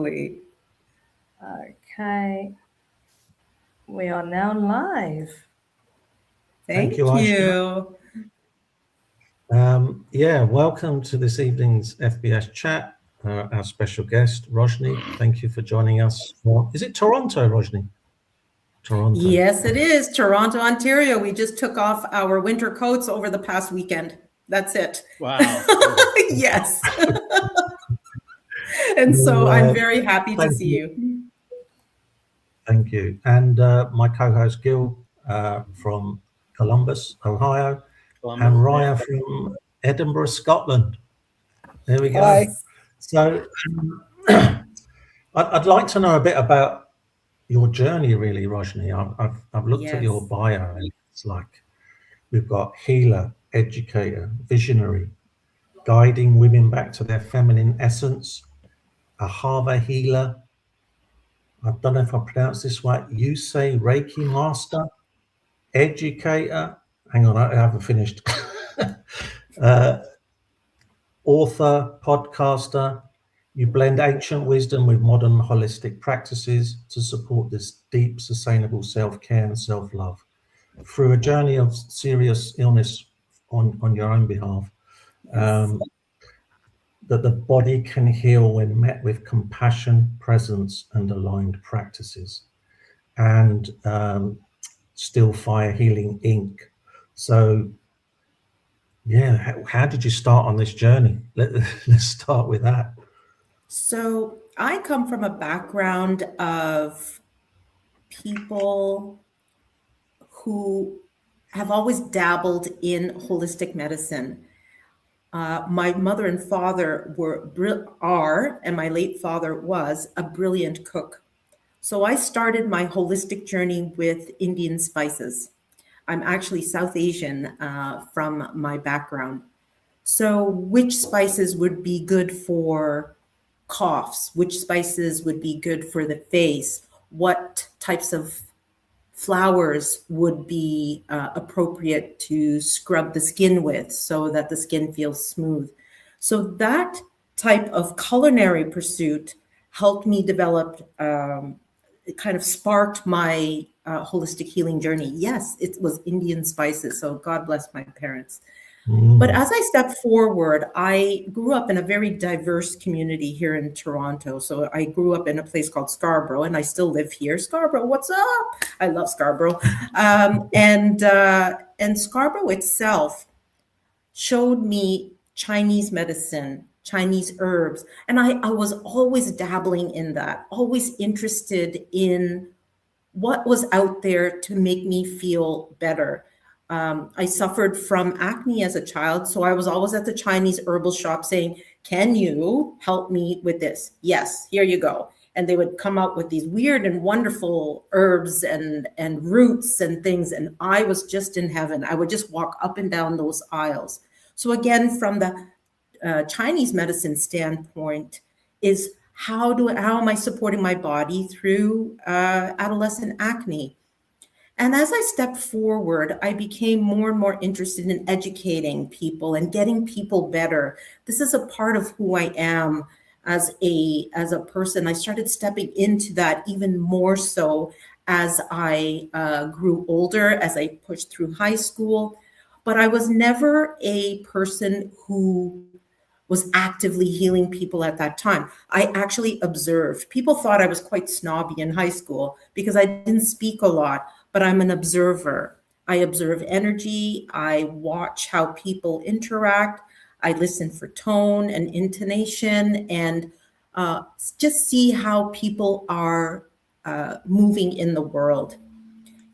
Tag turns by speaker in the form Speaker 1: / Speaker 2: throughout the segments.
Speaker 1: Okay. We are now live.
Speaker 2: Thank you. Welcome to this evening's FBS Chat. Our special guest, Roshni. Thank you for joining us. Is it Toronto, Roshni?
Speaker 3: Toronto. Yes, it is. Toronto, Ontario. We just took off our winter coats over the past weekend. That's it.
Speaker 4: Wow.
Speaker 3: Yes. And so I'm very happy to see you.
Speaker 2: Thank you. And my co-host Gil from Columbus, Ohio, and Raya from Edinburgh, Scotland. There we go.
Speaker 1: Hi.
Speaker 2: So I'd like to know a bit about your journey, really, Roshni. I've looked at your bio, and it's like we've got healer, educator, visionary, guiding women back to their feminine essence, Ahava Healer. I don't know if I pronounced this right. Usui Reiki Master, Educator. Hang on, I haven't finished. Author, podcaster. You blend ancient wisdom with modern holistic practices to support this deep, sustainable self-care and self-love through a journey of serious illness on your own behalf. That the body can heal when met with compassion, presence, and aligned practices. And StillFire Healing Inc. So, how did you start on this journey? Let's start with that.
Speaker 3: So I come from a background of people who have always dabbled in holistic medicine. My mother and father are, and my late father was, a brilliant cook. So I started my holistic journey with Indian spices. I'm actually South Asian from my background. So which spices would be good for coughs? Which spices would be good for the face? What types of flowers would be appropriate to scrub the skin with so that the skin feels smooth? So that type of culinary pursuit helped me develop, it kind of sparked my holistic healing journey. Yes, it was Indian spices, so God bless my parents. But as I step forward, I grew up in a very diverse community here in Toronto. So I grew up in a place called Scarborough, and I still live here. Scarborough, what's up? I love Scarborough. And Scarborough itself showed me Chinese medicine, Chinese herbs. And I was always dabbling in that, always interested in what was out there to make me feel better. I suffered from acne as a child, so I was always at the Chinese herbal shop saying, can you help me with this? Yes, here you go. And they would come out with these weird and wonderful herbs and roots and things, and I was just in heaven. I would just walk up and down those aisles. So again, from the Chinese medicine standpoint, is how am I supporting my body through adolescent acne? And as I stepped forward, I became more and more interested in educating people and getting people better. This is a part of who I am as a person. I started stepping into that even more so as I grew older, as I pushed through high school. But I was never a person who was actively healing people at that time. I actually observed. People thought I was quite snobby in high school because I didn't speak a lot. But I'm an observer. I observe energy. I watch how people interact. I listen for tone and intonation and just see how people are moving in the world.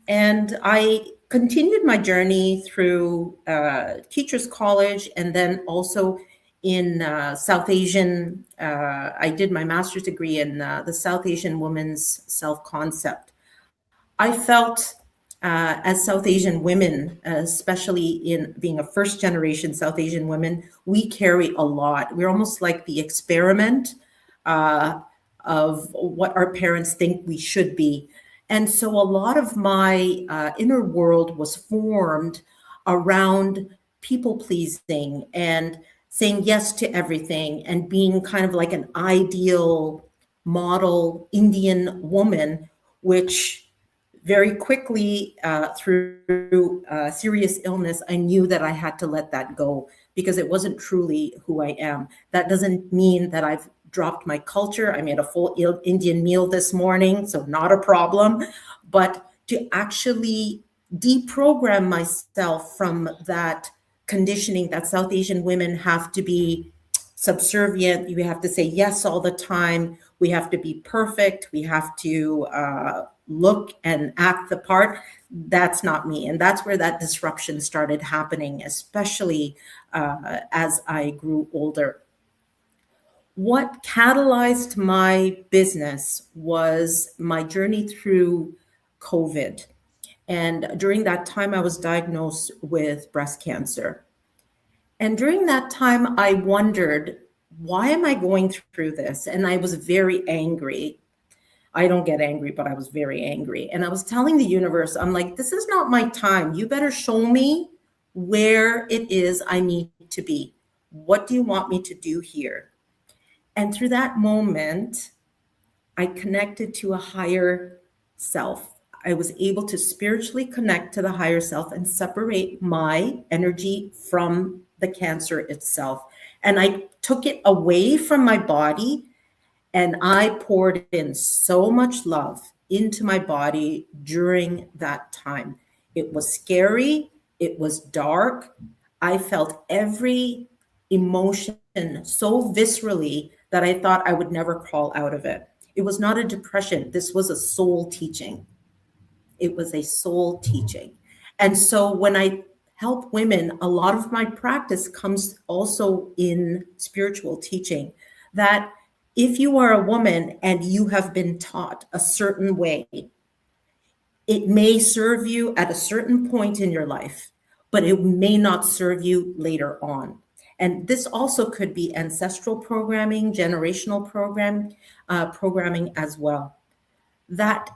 Speaker 3: And I continued my journey through Teachers College and then also in South Asian. I did my master's degree in the South Asian Women's Self-Concept. I felt as South Asian women, especially in being a first generation South Asian women, we carry a lot. We're almost like the experiment of what our parents think we should be. And so a lot of my inner world was formed around people pleasing and saying yes to everything and being kind of like an ideal model Indian woman, which very quickly through serious illness, I knew that I had to let that go because it wasn't truly who I am. That doesn't mean that I've dropped my culture. I made a full Indian meal this morning, so not a problem. But to actually deprogram myself from that conditioning that South Asian women have to be subservient, you have to say yes all the time, we have to be perfect, we have to look and act the part. That's not me. And that's where that disruption started happening, especially as I grew older. What catalyzed my business was my journey through COVID. And during that time, I was diagnosed with breast cancer. And during that time, I wondered, why am I going through this? And I was very angry. I don't get angry, but I was very angry. And I was telling the universe, I'm like, this is not my time. You better show me where it is I need to be. What do you want me to do here? And through that moment, I connected to a higher self. I was able to spiritually connect to the higher self and separate my energy from the cancer itself. And I took it away from my body and I poured in so much love into my body during that time. It was scary. It was dark. I felt every emotion so viscerally that I thought I would never crawl out of it. It was not a depression. This was a soul teaching. It was a soul teaching. And so when I help women, a lot of my practice comes also in spiritual teaching, that if you are a woman and you have been taught a certain way, it may serve you at a certain point in your life, but it may not serve you later on. And this also could be ancestral programming, generational programming as well. That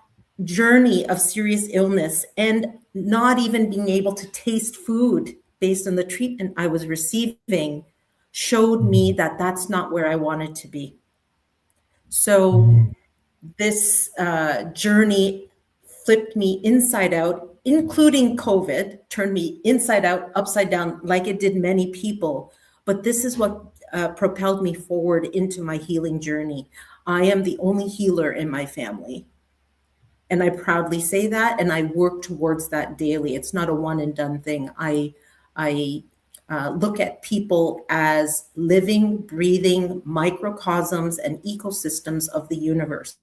Speaker 3: journey of serious illness and not even being able to taste food based on the treatment I was receiving showed me that that's not where I wanted to be. So this journey flipped me inside out, including COVID, turned me inside out, upside down, like it did many people. But this is what propelled me forward into my healing journey. I am the only healer in my family. And I proudly say that, and I work towards that daily. It's not a one and done thing. I look at people as living, breathing microcosms and ecosystems of the universe.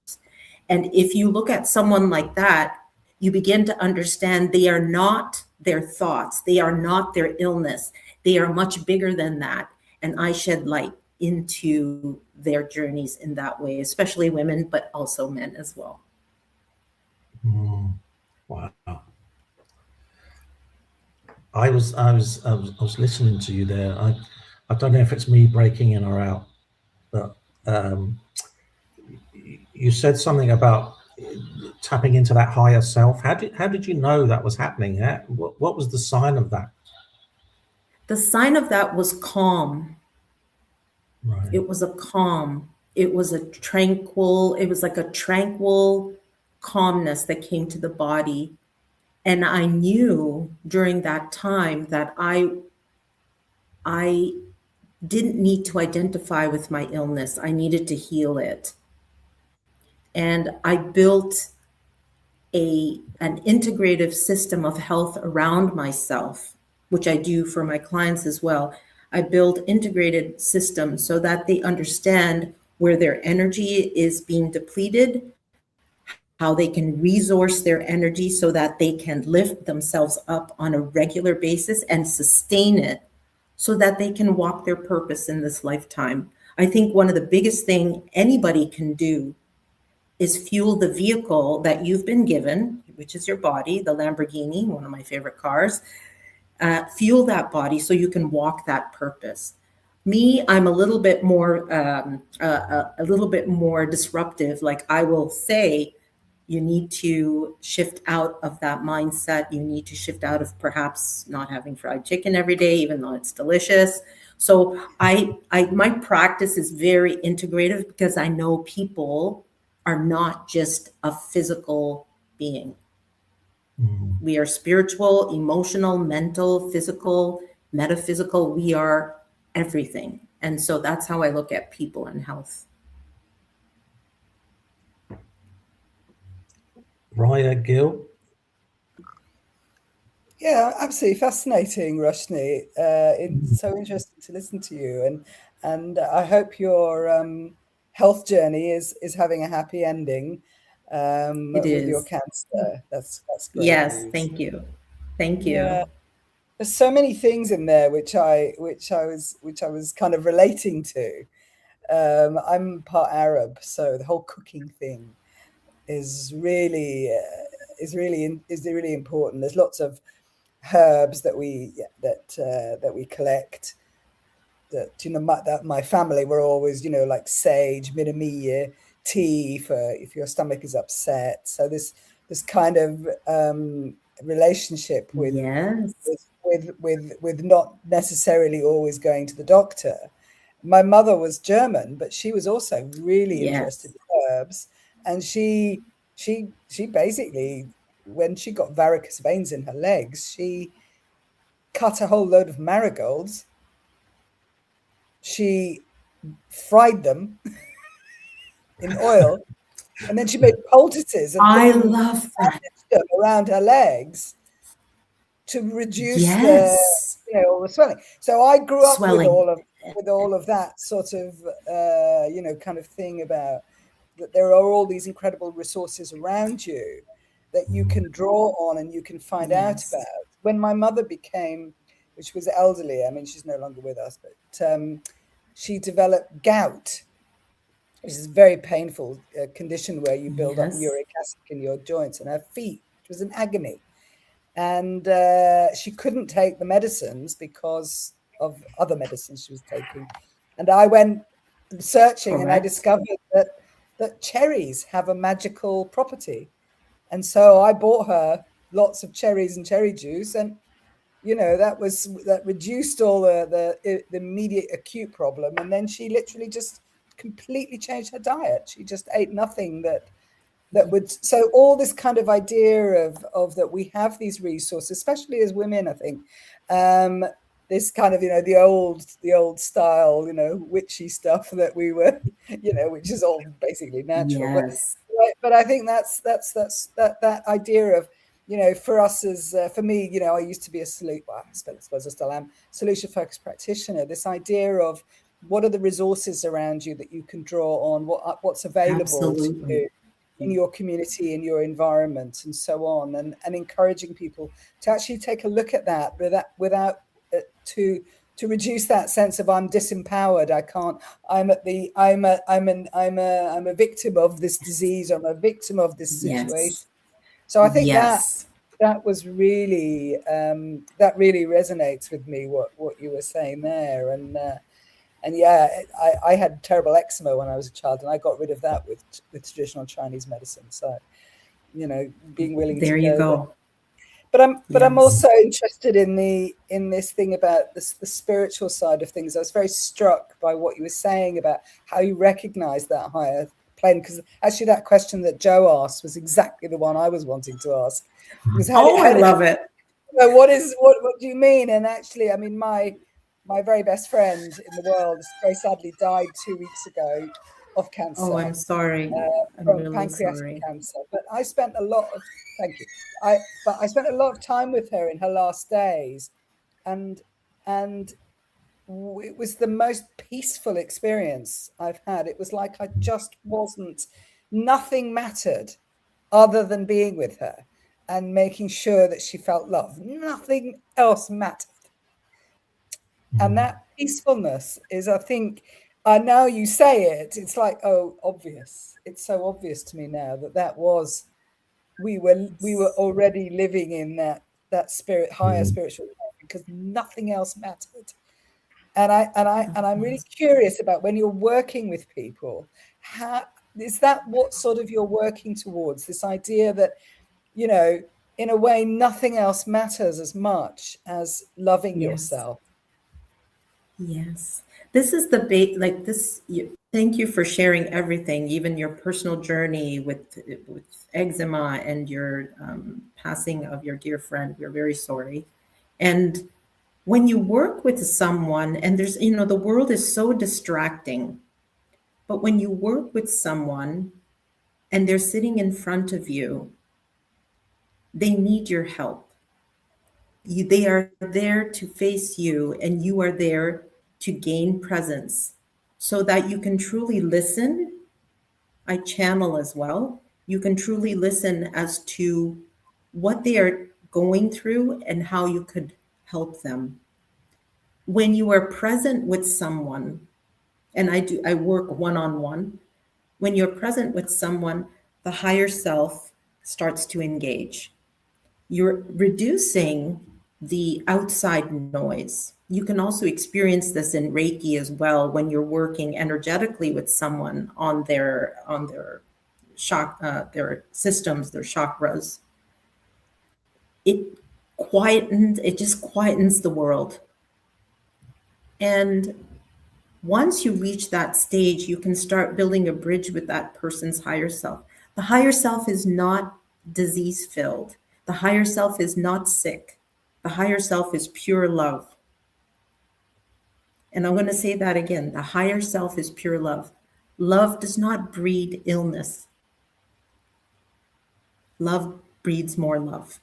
Speaker 3: And if you look at someone like that, you begin to understand they are not their thoughts. They are not their illness. They are much bigger than that. And I shed light into their journeys in that way, especially women, but also men as well.
Speaker 2: Wow. I was listening to you there. I don't know if it's me breaking in or out, but you said something about tapping into that higher self. How did you know that was happening? What was the sign of that?
Speaker 3: The sign of that was calm.
Speaker 2: Right.
Speaker 3: It was a calm. It was a tranquil. It was like a tranquil calmness that came to the body. And I knew during that time that I didn't need to identify with my illness. I needed to heal it. And I built an integrative system of health around myself, which I do for my clients as well. I build integrated systems so that they understand where their energy is being depleted, how they can resource their energy so that they can lift themselves up on a regular basis and sustain it so that they can walk their purpose in this lifetime. I think one of the biggest things anybody can do is fuel the vehicle that you've been given, which is your body, the Lamborghini, one of my favorite cars. Fuel that body so you can walk that purpose. Me, I'm a little bit more disruptive. Like I will say, you need to shift out of that mindset. You need to shift out of perhaps not having fried chicken every day, even though it's delicious. So my practice is very integrative because I know people are not just a physical being.
Speaker 2: Mm.
Speaker 3: We are spiritual, emotional, mental, physical, metaphysical. We are everything. And so that's how I look at people and health.
Speaker 2: Raya Gill.
Speaker 4: Yeah, absolutely fascinating, Roshni. It's so interesting to listen to you, and I hope your health journey is having a happy ending with your cancer. That's great
Speaker 3: Yes,
Speaker 4: news.
Speaker 3: thank you. Thank you.
Speaker 4: Yeah. There's so many things in there which I was kind of relating to. I'm part Arab, so the whole cooking thing is really important. There's lots of herbs that we collect. That that my family were always like sage, minamiya tea for if your stomach is upset. So this kind of relationship with
Speaker 3: Yes.
Speaker 4: with not necessarily always going to the doctor. My mother was German, but she was also really interested in herbs, and she basically, when she got varicose veins in her legs, she cut a whole load of marigolds. She fried them in oil, and then she made poultices and
Speaker 3: I
Speaker 4: put them,
Speaker 3: love that.
Speaker 4: them around her legs to reduce
Speaker 3: Yes.
Speaker 4: all the swelling. So I grew up
Speaker 3: Swelling.
Speaker 4: with all of that sort of kind of thing about that there are all these incredible resources around you that you can draw on and you can find out about. When my mother became, which was elderly, I mean, she's no longer with us, but she developed gout, which is a very painful condition where you build up uric acid in your joints and her feet, which was an agony. And she couldn't take the medicines because of other medicines she was taking. And I went searching and I discovered that cherries have a magical property. And so I bought her lots of cherries and cherry juice, and that reduced all the immediate acute problem. And then she literally just completely changed her diet. She just ate nothing that would, so all this kind of idea of that we have these resources, especially as women, I think, this kind of the old style witchy stuff that we were which is all basically natural. But I think that's that idea of for us as for me, I used to be I suppose I still am, solution focused practitioner. This idea of what are the resources around you that you can draw on, what's available to you in your community, in your environment, and so on, and encouraging people to actually take a look at that without to reduce that sense of I'm disempowered, I can't, I'm a victim of this disease, I'm a victim of this situation. So I think that was really that really resonates with me, what you were saying there. And yeah, I had terrible eczema when I was a child, and I got rid of that with traditional Chinese medicine. So, being willing
Speaker 3: there
Speaker 4: to
Speaker 3: you go.
Speaker 4: But I'm also interested in this thing about the spiritual side of things. I was very struck by what you were saying about how you recognize that higher plane, because actually that question that Joe asked was exactly the one I was wanting to ask.
Speaker 3: I love it.
Speaker 4: What do you mean? And actually, I mean, my very best friend in the world very sadly died 2 weeks ago of cancer.
Speaker 3: Oh, I'm sorry.
Speaker 4: From really pancreatic cancer. But I spent a lot of I spent a lot of time with her in her last days, and it was the most peaceful experience I've had. It was like I just nothing mattered other than being with her and making sure that she felt loved. Nothing else mattered. And that peacefulness is, I think, now you say it, it's like, oh, obvious. It's so obvious to me now that was, we were already living in that spirit, higher spiritual life, because nothing else mattered. And I'm really curious about when you're working with people, how is that what sort of you're working towards, this idea that, in a way, nothing else matters as much as loving yourself.
Speaker 3: Yes. This is the like this. Thank you for sharing everything, even your personal journey with eczema and your passing of your dear friend. We're very sorry. And when you work with someone, and there's, the world is so distracting, but when you work with someone and they're sitting in front of you, they need your help. They are there to face you, and you are there to gain presence so that you can truly listen. I channel as well. You can truly listen as to what they are going through and how you could help them. When you are present with someone, and I work one-on-one, when you're present with someone, the higher self starts to engage. You're reducing the outside noise. You can also experience this in Reiki as well when you're working energetically with someone on their their systems, their chakras. It just quietens the world. And once you reach that stage, you can start building a bridge with that person's higher self. The higher self is not disease-filled. The higher self is not sick. The higher self is pure love. And I'm going to say that again. The higher self is pure love. Love does not breed illness. Love breeds more love.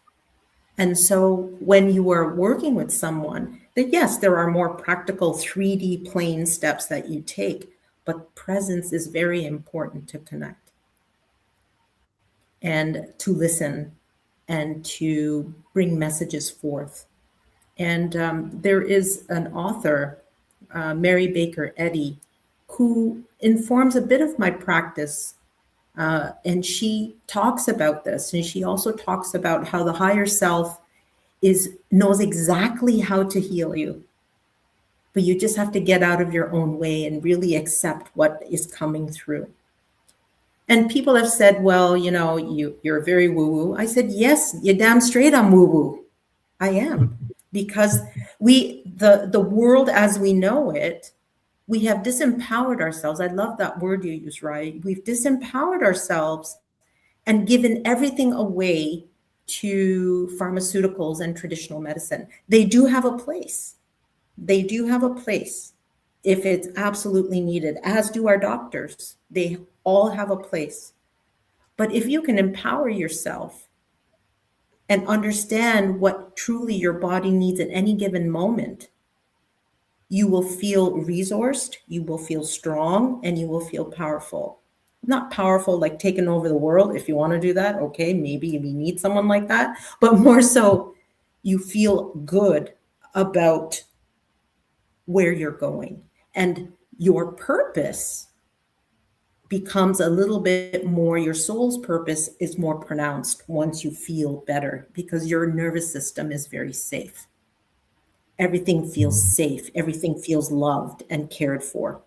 Speaker 3: And so when you are working with someone, that yes, there are more practical 3D plane steps that you take, but presence is very important to connect and to listen and to bring messages forth. And there is an author, Mary Baker Eddy, who informs a bit of my practice. And she talks about this, and she also talks about how the higher self knows exactly how to heal you, but you just have to get out of your own way and really accept what is coming through. And people have said, well, you're very woo-woo. I said, yes, you're damn straight I'm woo-woo. I am, because the world as we know it, we have disempowered ourselves. I love that word you use, right? We've disempowered ourselves and given everything away to pharmaceuticals and traditional medicine. They do have a place. They do have a place if it's absolutely needed, as do our doctors. They all have a place. But if you can empower yourself and understand what truly your body needs at any given moment, you will feel resourced, you will feel strong, and you will feel powerful. Not powerful like taking over the world. If you want to do that, okay, maybe you need someone like that. But more so, you feel good about where you're going. And your purpose becomes a little bit more, your soul's purpose is more pronounced once you feel better, because your nervous system is very safe. Everything feels safe. Everything feels loved and cared for.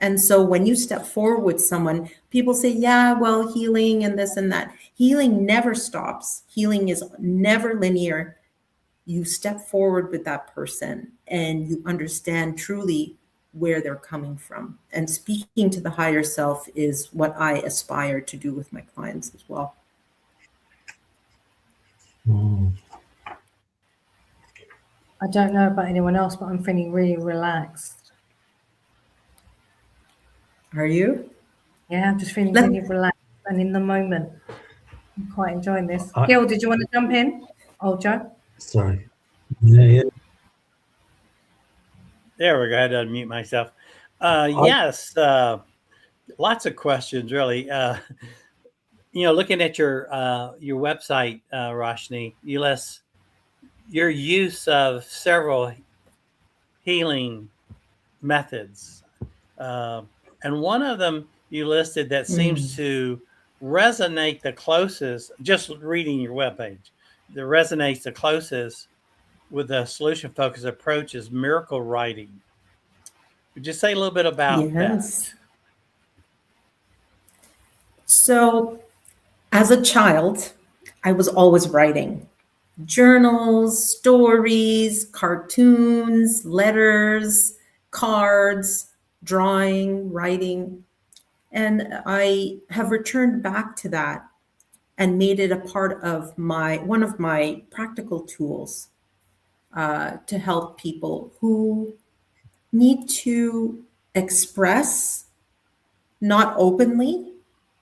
Speaker 3: And so when you step forward with someone, people say, yeah, well, healing and this and that. Healing never stops. Healing is never linear. You step forward with that person and you understand truly where they're coming from. And speaking to the higher self is what I aspire to do with my clients as well.
Speaker 1: I don't know about anyone else, but I'm feeling really relaxed.
Speaker 3: Are you?
Speaker 1: Yeah, I'm just feeling really relaxed and in the moment. I'm quite enjoying this. Gil, did you want to jump in? Oh, Joe?
Speaker 2: Sorry. Yeah.
Speaker 5: There we go. I had to unmute myself. Yes, lots of questions, really. Looking at your website, Roshni, you list your use of several healing methods. And one of them you listed that seems to resonate the closest, just reading your webpage, that resonates the closest with the solution-focused approach is miracle writing. Would you say a little bit about that?
Speaker 3: So as a child, I was always writing journals, stories, cartoons, letters, cards, drawing, writing. And I have returned back to that and made it a part of one of my practical tools to help people who need to express, not openly,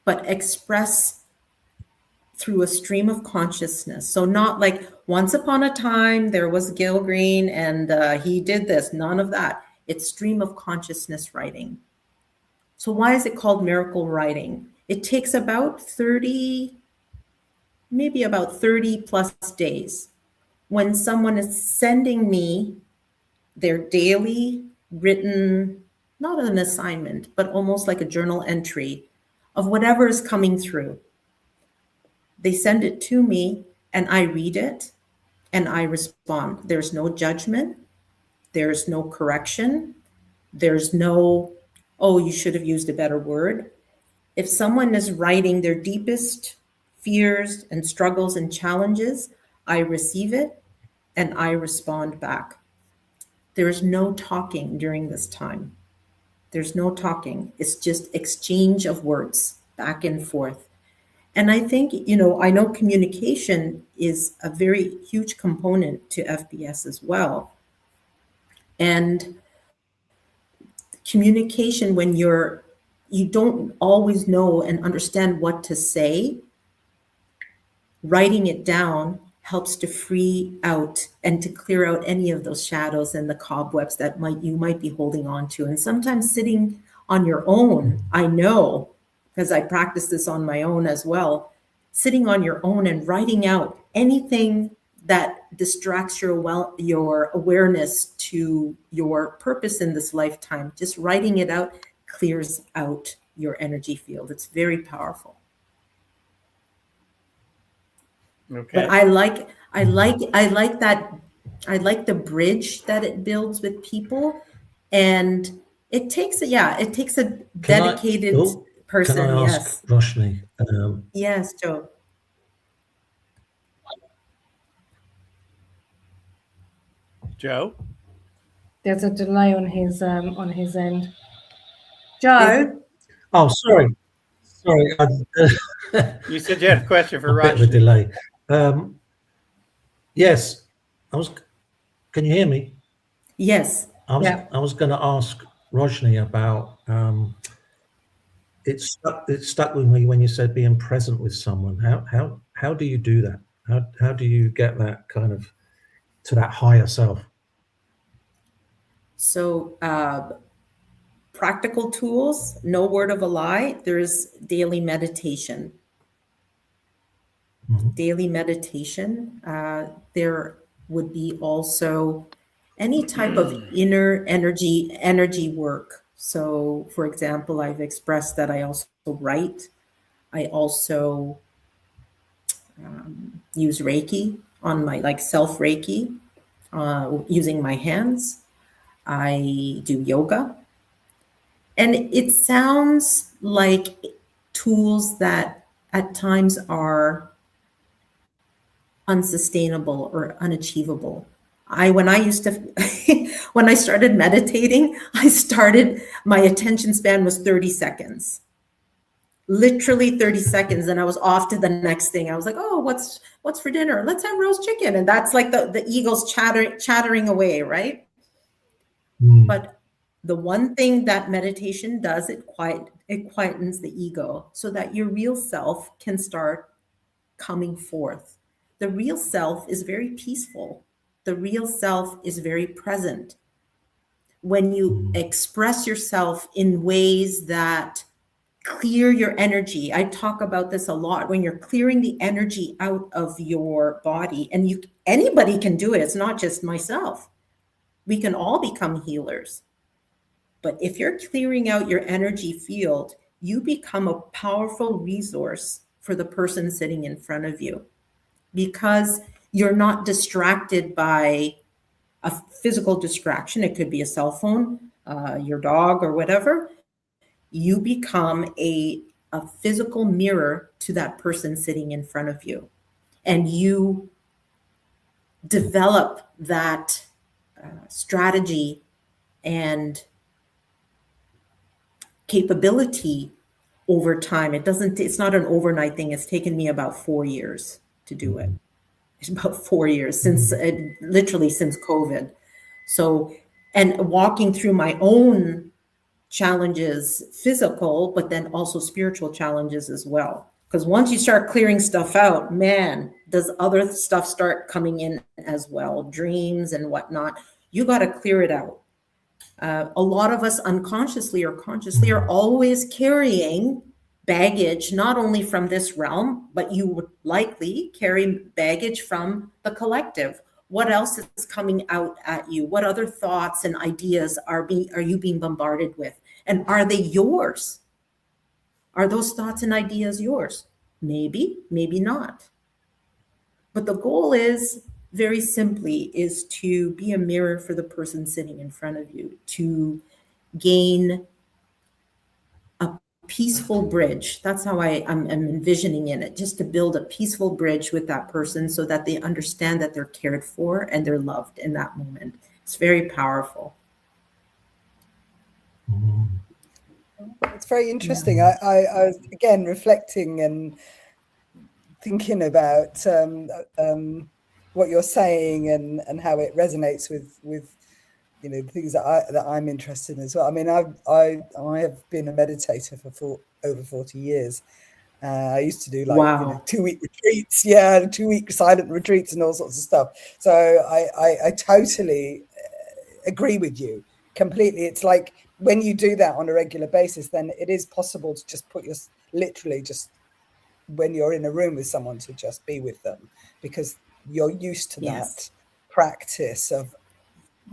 Speaker 3: but express through a stream of consciousness. So not like once upon a time there was Gil Green and he did this, none of that. It's stream of consciousness writing. So why is it called miracle writing? It takes about 30 plus days. When someone is sending me their daily written, not an assignment, but almost like a journal entry of whatever is coming through. They send it to me and I read it and I respond. There's no judgment. There's no correction. There's no, oh, you should have used a better word. If someone is writing their deepest fears and struggles and challenges, I receive it and I respond back. There is no talking during this time. There's no talking. It's just exchange of words back and forth. And I think, I know communication is a very huge component to FBS as well. And communication, when you don't always know and understand what to say, writing it down helps to free out and to clear out any of those shadows and the cobwebs that you might be holding on to. And sometimes sitting on your own, I know, because I practice this on my own as well, sitting on your own and writing out anything that distracts your awareness to your purpose in this lifetime, just writing it out clears out your energy field. It's very powerful.
Speaker 5: Okay.
Speaker 3: But I like that. I like the bridge that it builds with people, and it takes a dedicated person.
Speaker 2: Can I ask Roshni?
Speaker 3: Yes, Joe.
Speaker 5: Joe?
Speaker 1: There's a delay on his end. Joe?
Speaker 2: Oh, sorry.
Speaker 5: You said you had a question for
Speaker 2: a bit of a
Speaker 5: Roshni.
Speaker 2: delay. Yes, can you hear me?
Speaker 3: Yes.
Speaker 2: I was going to ask Roshni about, it stuck with me when you said being present with someone. How do you do that? How do you get that kind of to that higher self?
Speaker 3: So practical tools, no word of a lie. There's daily meditation.
Speaker 2: Mm-hmm.
Speaker 3: Daily meditation. There would be also any type of inner energy work. So, for example, I've expressed that I also write. I also use Reiki on my self Reiki, using my hands. I do yoga. And it sounds like tools that at times are unsustainable or unachievable. When I started meditating, my attention span was 30 seconds. Literally 30 seconds, and I was off to the next thing. I was like, oh, what's for dinner? Let's have roast chicken. And that's like the eagles chattering away, right? But the one thing that meditation does, it quietens the ego so that your real self can start coming forth. The real self is very peaceful. The real self is very present. When you express yourself in ways that clear your energy, I talk about this a lot, when you're clearing the energy out of your body, and anybody can do it. It's not just myself. We can all become healers. But if you're clearing out your energy field, you become a powerful resource for the person sitting in front of you, because you're not distracted by a physical distraction. It could be a cell phone, your dog, or whatever. You become a physical mirror to that person sitting in front of you. And you develop that strategy and capability over time. It's not an overnight thing. It's taken me about 4 years to do it. It's about 4 years since literally since COVID. So, and walking through my own challenges, physical, but then also spiritual challenges as well. Because once you start clearing stuff out, man, does other stuff start coming in as well, dreams and whatnot. You got to clear it out. A lot of us unconsciously or consciously are always carrying baggage, not only from this realm, but you would likely carry baggage from the collective. What else is coming out at you? What other thoughts and ideas are you being bombarded with? And are they yours? Are those thoughts and ideas yours? Maybe, maybe not. But the goal is, very simply, is to be a mirror for the person sitting in front of you, to gain a peaceful bridge. That's how I'm envisioning it, just to build a peaceful bridge with that person so that they understand that they're cared for and they're loved in that moment. It's very powerful.
Speaker 4: It's very interesting. I was, again, reflecting and thinking about what you're saying and how it resonates with you know, the things that I'm interested in as well. I mean, I have been a meditator for over 40 years. I used to do like,
Speaker 3: wow,
Speaker 4: you know, 2-week retreats, 2-week silent retreats and all sorts of stuff. So I totally agree with you completely. It's like when you do that on a regular basis, then it is possible to just put literally just when you're in a room with someone to just be with them, because you're used to that practice of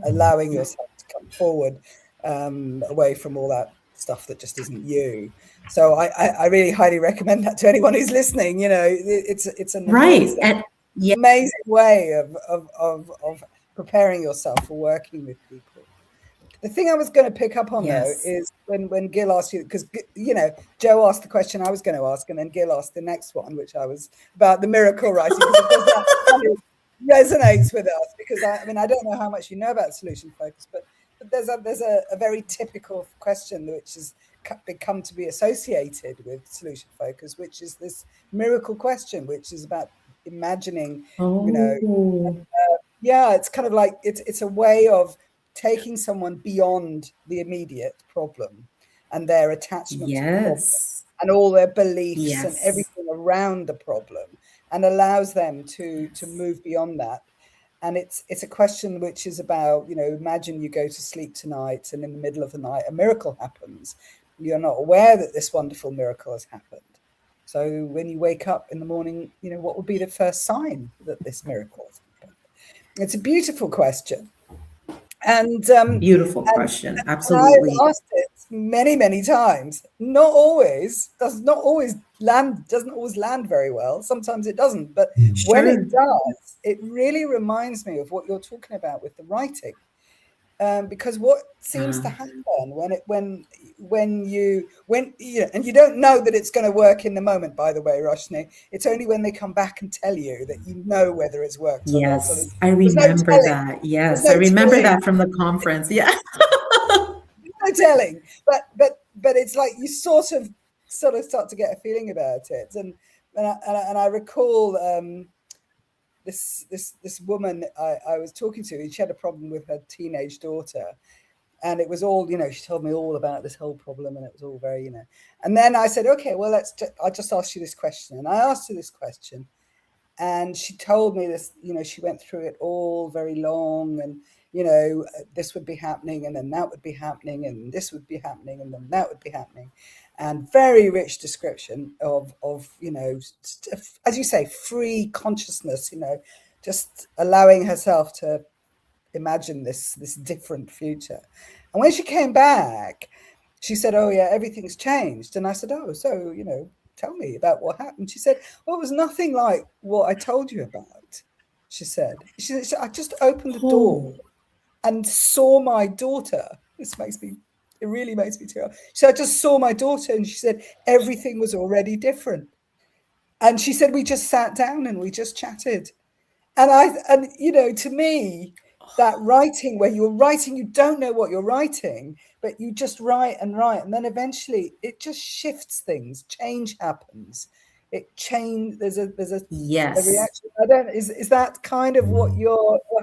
Speaker 4: allowing yourself to come forward away from all that stuff that just isn't you. So I really highly recommend that to anyone who's listening. You know, it's an amazing way of preparing yourself for working with people. The thing I was going to pick up on though is when Gil asked you, because you know, Joe asked the question I was going to ask, and then Gil asked the next one, which I was about the miracle writing, because that kind of resonates with us. Because I mean, I don't know how much you know about solution focus, but there's a very typical question which has become to be associated with solution focus, which is this miracle question, which is about imagining, you know, it's kind of like it's a way of taking someone beyond the immediate problem and their attachment to the problem and all their beliefs and everything around the problem, and allows them to move beyond that. And it's a question which is about, you know, imagine you go to sleep tonight and in the middle of the night a miracle happens. You're not aware that this wonderful miracle has happened. So when you wake up in the morning, you know, what would be the first sign that this miracle has happened? It's a beautiful question. And
Speaker 3: beautiful question. Absolutely.
Speaker 4: I've asked it many times. Doesn't always land very well. Sometimes it doesn't, but when it does, it really reminds me of what you're talking about with the writing. Because what seems to happen when you and you don't know that it's going to work in the moment, by the way, Roshni. It's only when they come back and tell you that you know whether it's worked or not. So
Speaker 3: I remember that. Yes, I remember that from the conference. Yeah.
Speaker 4: No telling, but it's like you sort of start to get a feeling about it, and I recall this woman I was talking to. She had a problem with her teenage daughter, and it was all, you know, she told me all about this whole problem, and it was all very, you know. And then I said, okay, well, I'll just ask you this question, and I asked her this question, and she told me this, you know, she went through it all very long, and you know, this would be happening, and then that would be happening, and this would be happening, and then that would be happening. And very rich description of, you know, as you say, free consciousness, you know, just allowing herself to imagine this different future. And when she came back, she said, oh yeah, everything's changed. And I said, oh, so, you know, tell me about what happened. She said, well, it was nothing like what I told you about. She said, I just opened the door and saw my daughter. It really makes me tear up. So I just saw my daughter, and she said everything was already different. And she said we just sat down and we just chatted. And you know, to me, that writing where you're writing, you don't know what you're writing, but you just write, and then eventually it just shifts things. Change happens. There's a
Speaker 3: Yes.
Speaker 4: a reaction. Is that kind of what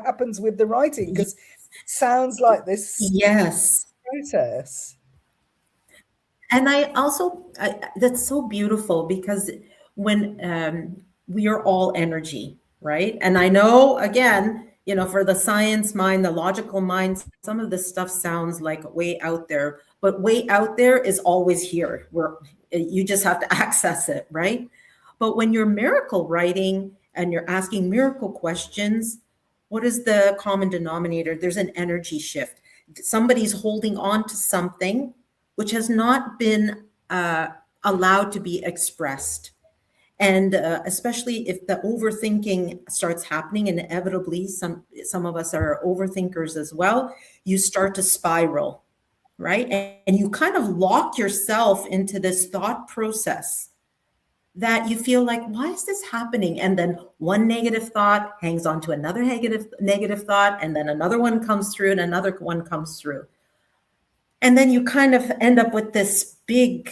Speaker 4: happens with the writing? Because it sounds like this
Speaker 3: Yes.
Speaker 4: process.
Speaker 3: And that's so beautiful, because when we are all energy, right? And I know, again, for the science mind, the logical mind, some of this stuff sounds like way out there, but way out there is always here. You just have to access it, right? But when you're miracle writing and you're asking miracle questions, what is the common denominator? There's an energy shift. Somebody's holding on to something which has not been allowed to be expressed. And especially if the overthinking starts happening, inevitably, some of us are overthinkers as well, you start to spiral, right? And you kind of lock yourself into this thought process that you feel like, why is this happening? And then one negative thought hangs on to another negative thought, and then another one comes through, and another one comes through. And then you kind of end up with this big,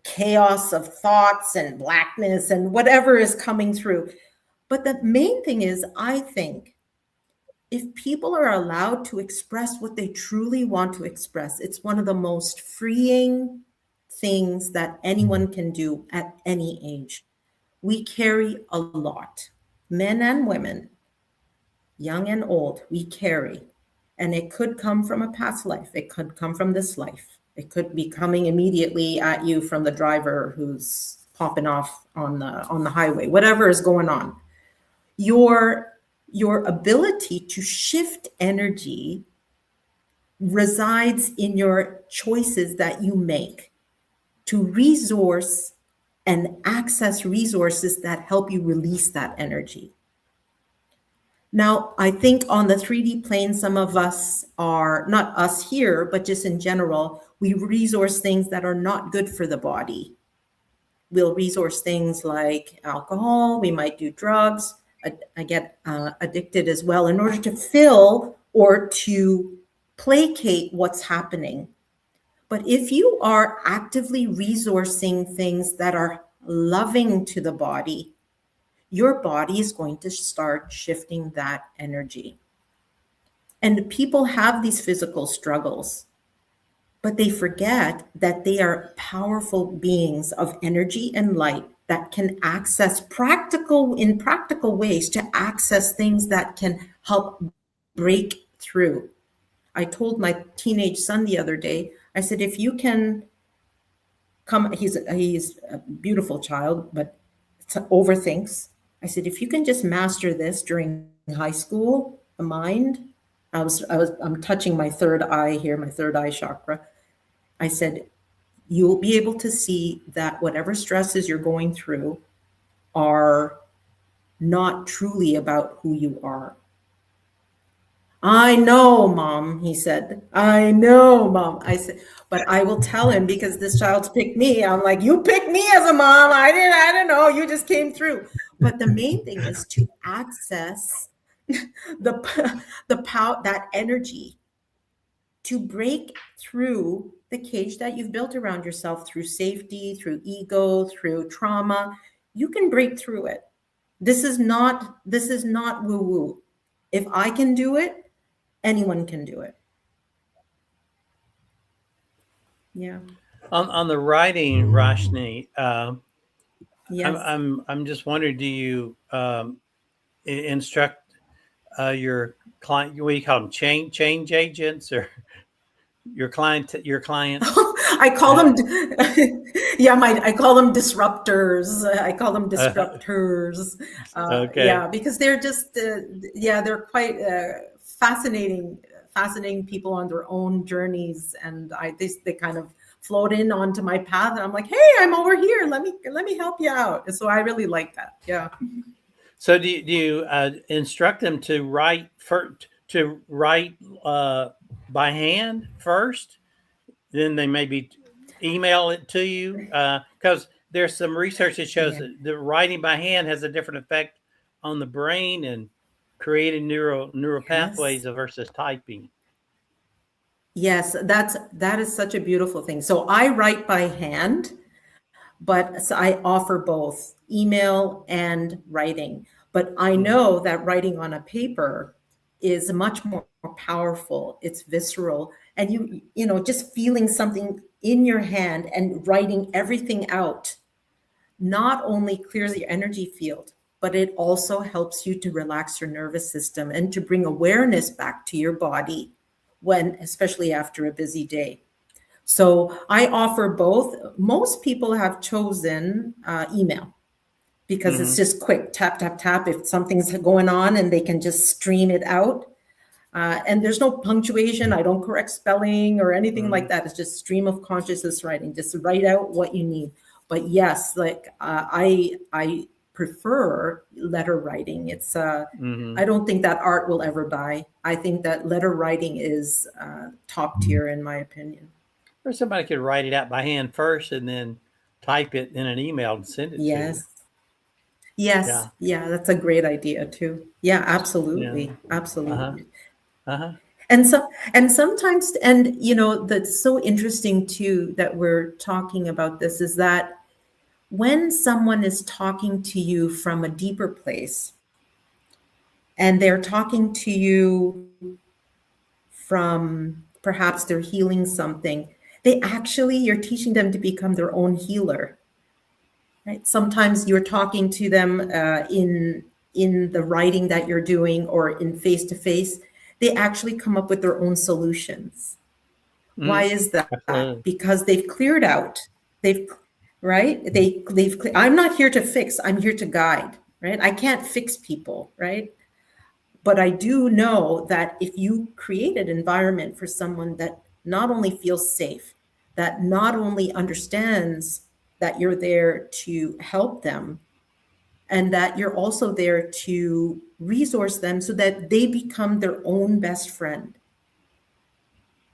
Speaker 3: chaos of thoughts and blackness and whatever is coming through. But the main thing is, I think, if people are allowed to express what they truly want to express, it's one of the most freeing things that anyone can do at any age. We carry a lot, men and women, young and old, we carry. And it could come from a past life. It could come from this life. It could be coming immediately at you from the driver who's popping off on the highway, whatever is going on. Your ability to shift energy resides in your choices that you make to resource and access resources that help you release that energy. Now, I think on the 3D plane, some of us are, not us here, but just in general, we resource things that are not good for the body. We'll resource things like alcohol, we might do drugs. I get addicted as well in order to fill or to placate what's happening. But if you are actively resourcing things that are loving to the body, your body is going to start shifting that energy. And people have these physical struggles, but they forget that they are powerful beings of energy and light that can access in practical ways to access things that can help break through. I told my teenage son the other day, I said, if you can come, he's a beautiful child, but overthinks. I said, if you can just master this during high school, the mind, I'm touching my third eye here, my third eye chakra. I said, you'll be able to see that whatever stresses you're going through are not truly about who you are. I know, Mom, he said. I know, Mom. I said, but I will tell him, because this child's picked me. I'm like, you picked me as a mom. I don't know. You just came through. But the main thing is to access the power, that energy, to break through the cage that you've built around yourself through safety, through ego, through trauma. You can break through it. This is not woo-woo. If I can do it, anyone can do it. Yeah.
Speaker 5: On the writing, Roshni,
Speaker 3: Yes.
Speaker 5: I'm just wondering, do you instruct your client? What do you call them? Change agents, or your client?
Speaker 3: I call them, I call them disruptors.
Speaker 5: Okay.
Speaker 3: Yeah, because they're just, they're quite fascinating people on their own journeys, and they kind of float in onto my path, and I'm like, hey, I'm over here. Let me help you out. So I really like that. Yeah.
Speaker 5: So do you instruct them to write by hand first, then they maybe email it to you? Because there's some research that shows that the writing by hand has a different effect on the brain, and creating neural pathways versus typing.
Speaker 3: Yes, that is such a beautiful thing. So I write by hand, but so I offer both email and writing. But I know that writing on a paper is much more powerful. It's visceral, and you know, just feeling something in your hand and writing everything out not only clears your energy field, but it also helps you to relax your nervous system and to bring awareness back to your body when, especially after a busy day. So I offer both. Most people have chosen email because it's just quick, tap, tap, tap. If something's going on and they can just stream it out. And there's no punctuation. I don't correct spelling or anything like that. It's just stream of consciousness writing. Just write out what you need. But yes, like I prefer letter writing. It's I don't think that art will ever die. I think that letter writing is top tier in my opinion.
Speaker 5: Or somebody could write it out by hand first and then type it in an email and send it to you.
Speaker 3: Yes. Yeah, that's a great idea too. Yeah, absolutely. Absolutely. And sometimes, and you know, that's so interesting too that we're talking about this is that when someone is talking to you from a deeper place and they're talking to you from perhaps they're healing something, you're teaching them to become their own healer, right? Sometimes you're talking to them in the writing that you're doing or in face-to-face, they actually come up with their own solutions. Why is that?
Speaker 5: Absolutely.
Speaker 3: Because they've cleared out. I'm not here to fix, I'm here to guide, right? I can't fix people, right? But I do know that if you create an environment for someone that not only feels safe, that not only understands that you're there to help them, and that you're also there to resource them so that they become their own best friend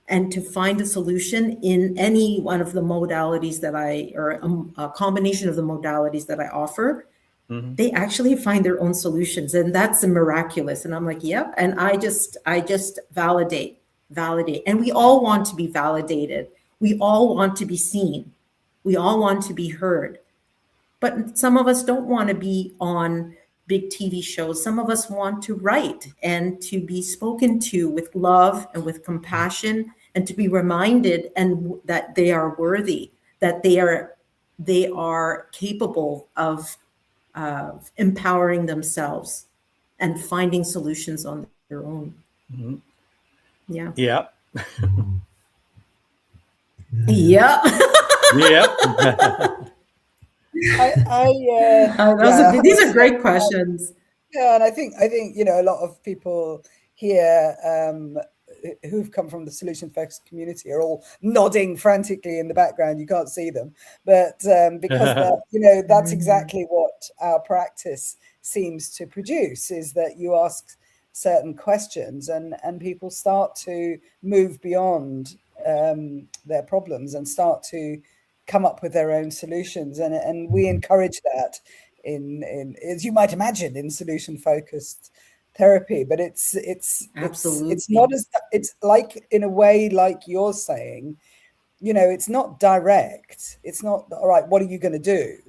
Speaker 3: and to find a solution in any one of the modalities that or a combination of the modalities that I offer, they actually find their own solutions. And that's miraculous. And I'm like, yep. And I just validate. And we all want to be validated. We all want to be seen. We all want to be heard. But some of us don't want to be on big TV shows. Some of us want to write and to be spoken to with love and with compassion and to be reminded and that they are worthy, that they are capable of empowering themselves and finding solutions on their own. Yeah.
Speaker 5: Yep.
Speaker 3: Yep.
Speaker 5: Yep.
Speaker 3: These are great questions.
Speaker 4: Yeah, and I think you know a lot of people here who've come from the solution-focused community are all nodding frantically in the background. You can't see them, but because you know that's exactly what our practice seems to produce: is that you ask certain questions and people start to move beyond their problems and start to come up with their own solutions, and we encourage that in as you might imagine in solution focused therapy. But it's not as, it's like in a way like you're saying, you know, it's not direct. It's not all right, what are you going to do,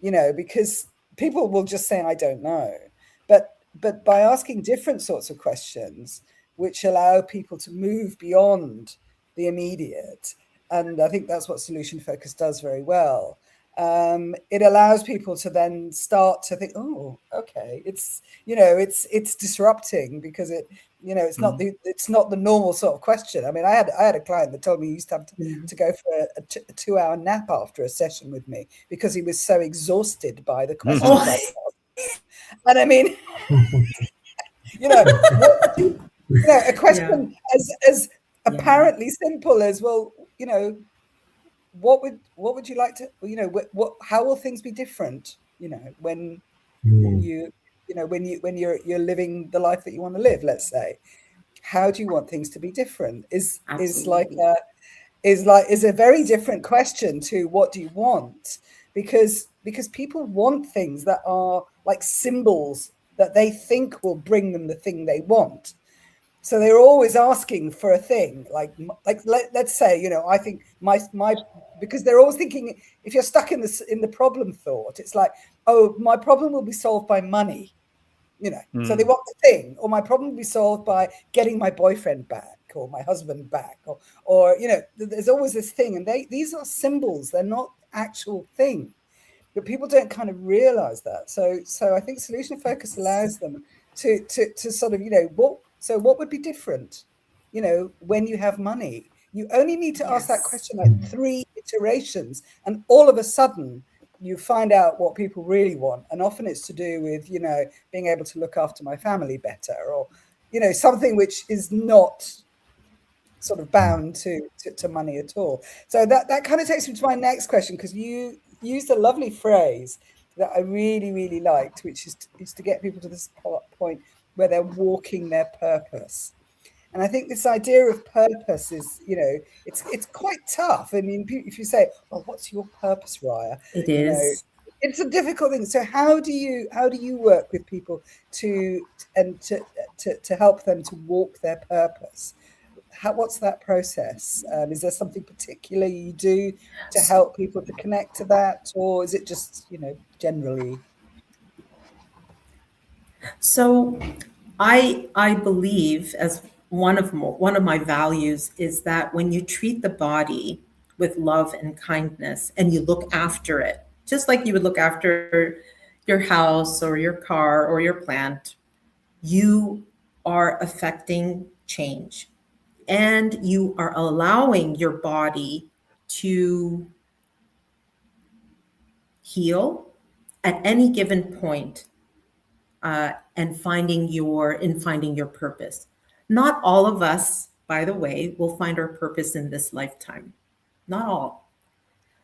Speaker 4: you know, because people will just say I don't know, but by asking different sorts of questions which allow people to move beyond the immediate. And I think that's what solution focus does very well. It allows people to then start to think, oh, okay, it's, you know, it's disrupting because it, you know, it's not the normal sort of question. I mean, I had a client that told me he used to have to go for a 2-hour nap after a session with me because he was so exhausted by the questions. And I mean, you know, a question as apparently simple as, well, you know, what would you like to, you know, how will things be different, you know, when when you're living the life that you want to live, let's say, how do you want things to be different is a very different question to what do you want, because people want things that are like symbols that they think will bring them the thing they want. So they're always asking for a thing, like let's say, you know, I think my because they're always thinking, if you're stuck in the problem thought, it's like, oh, my problem will be solved by money, you know. So they want the thing, or my problem will be solved by getting my boyfriend back or my husband back, or you know, there's always this thing, and these are symbols, they're not actual thing. But people don't kind of realize that. So I think solution focus allows them to sort of, you know, what would be different, you know, when you have money? You only need to ask that question like 3 iterations, and all of a sudden you find out what people really want. And often it's to do with, you know, being able to look after my family better, or, you know, something which is not sort of bound to money at all. So that kind of takes me to my next question, because you used a lovely phrase that I really, really liked, which is to get people to this point where they're walking their purpose. And I think this idea of purpose is, you know, it's quite tough. I mean, if you say, well, what's your purpose, Raya?
Speaker 3: It is.
Speaker 4: You know, it's a difficult thing. So how do you work with people to help them to walk their purpose? What's that process? Is there something particular you do to help people to connect to that, or is it just, you know, generally?
Speaker 3: So I believe, as one of my values, is that when you treat the body with love and kindness, and you look after it, just like you would look after your house or your car or your plant, you are affecting change. And you are allowing your body to heal at any given point, and finding your purpose. Not all of us, by the way, will find our purpose in this lifetime. Not all.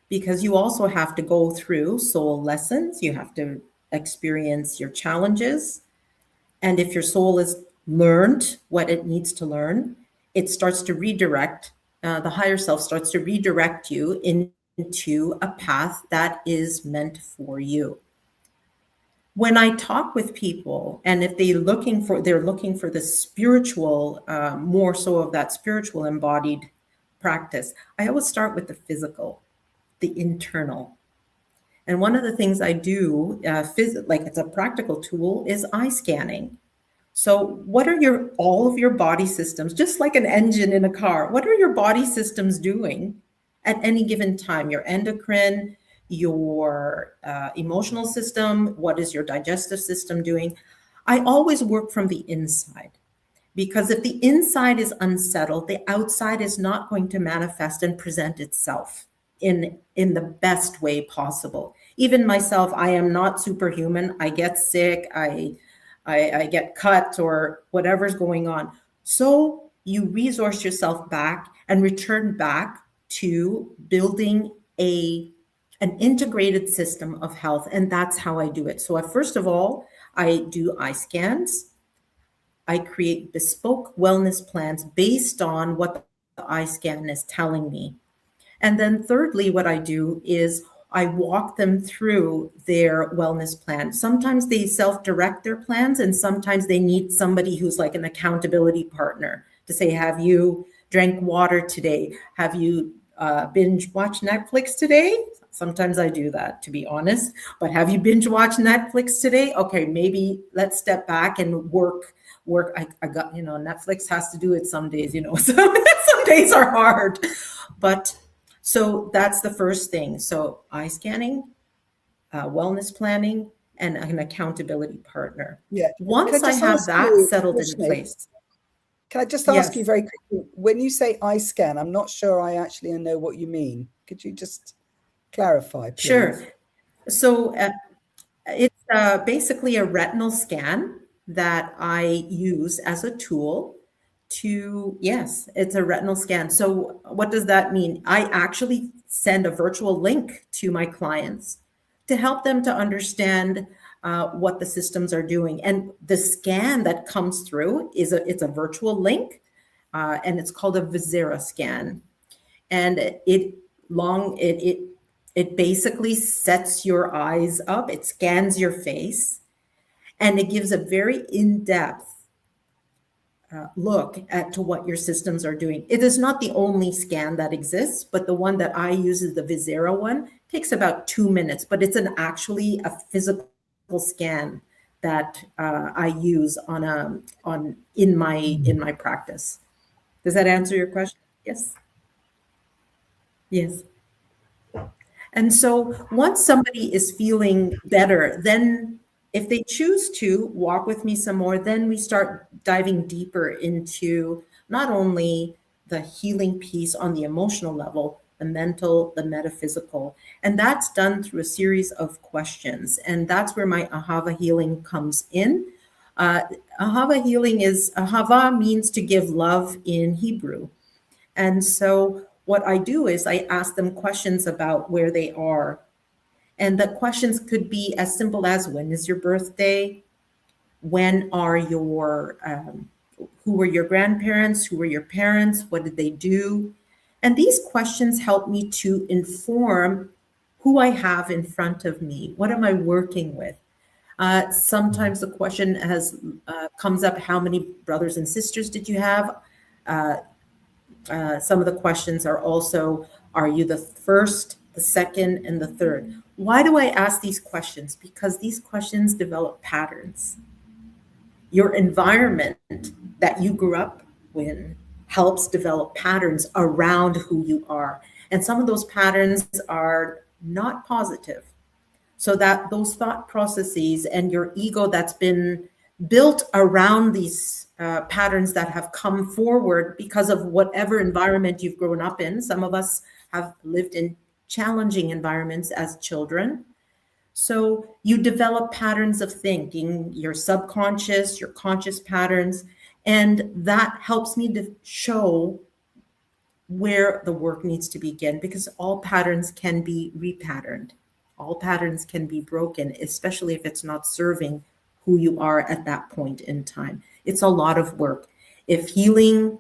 Speaker 3: Because you also have to go through soul lessons. You have to experience your challenges. And if your soul has learned what it needs to learn, it starts to redirect, the higher self starts to redirect you into a path that is meant for you. When I talk with people, and if they're looking for the spiritual, more so of that spiritual embodied practice, I always start with the physical, the internal. And one of the things I do, like it's a practical tool, is eye scanning. So what are all of your body systems, just like an engine in a car, what are your body systems doing at any given time? Your endocrine, your emotional system, what is your digestive system doing? I always work from the inside, because if the inside is unsettled, the outside is not going to manifest and present itself in the best way possible. Even myself, I am not superhuman. I get sick, I get cut, or whatever's going on. So you resource yourself back and return back to building an integrated system of health. And that's how I do it. So first of all, I do eye scans. I create bespoke wellness plans based on what the eye scan is telling me. And then thirdly, what I do is I walk them through their wellness plan. Sometimes they self-direct their plans, and sometimes they need somebody who's like an accountability partner to say, have you drank water today? Have you binge watched Netflix today? Sometimes I do that, to be honest. But have you binge watched Netflix today? Okay, maybe let's step back and work. I got, you know, Netflix has to do it some days, you know, so some days are hard. But so that's the first thing. So eye scanning, wellness planning, and an accountability partner.
Speaker 4: Yeah.
Speaker 3: Once I have that settled in place.
Speaker 4: Can I just ask you very quickly, when you say eye scan, I'm not sure I actually know what you mean. Could you just clarify, please?
Speaker 3: Sure. So it's basically a retinal scan that I use as a tool it's a retinal scan. So what does that mean? I actually send a virtual link to my clients to help them to understand what the systems are doing. And the scan that comes through it's a virtual link, and it's called a Visera scan. And it basically sets your eyes up. It scans your face. And it gives a very in-depth look at to what your systems are doing. It is not the only scan that exists, but the one that I use is the Vizera one. It takes about 2 minutes, but it's actually a physical scan that I use in my practice. Does that answer your question? Yes. Yes. And so once somebody is feeling better, then if they choose to walk with me some more, then we start diving deeper into not only the healing piece on the emotional level, the mental, the metaphysical. And that's done through a series of questions. And that's where my Ahava healing comes in. Ahava healing Ahava means to give love in Hebrew. And so what I do is I ask them questions about where they are. And the questions could be as simple as, when is your birthday? When are who were your grandparents? Who were your parents? What did they do? And these questions help me to inform who I have in front of me. What am I working with? Sometimes the question comes up, how many brothers and sisters did you have? Some of the questions are also, are you the first, the second, and the third? Why do I ask these questions? Because these questions develop patterns. Your environment that you grew up in helps develop patterns around who you are. And some of those patterns are not positive. So that those thought processes and your ego that's been built around these patterns that have come forward because of whatever environment you've grown up in. Some of us have lived in challenging environments as children. So you develop patterns of thinking, your subconscious, your conscious patterns, and that helps me to show where the work needs to begin, because all patterns can be repatterned. All patterns can be broken, especially if it's not serving who you are at that point in time. It's a lot of work. If healing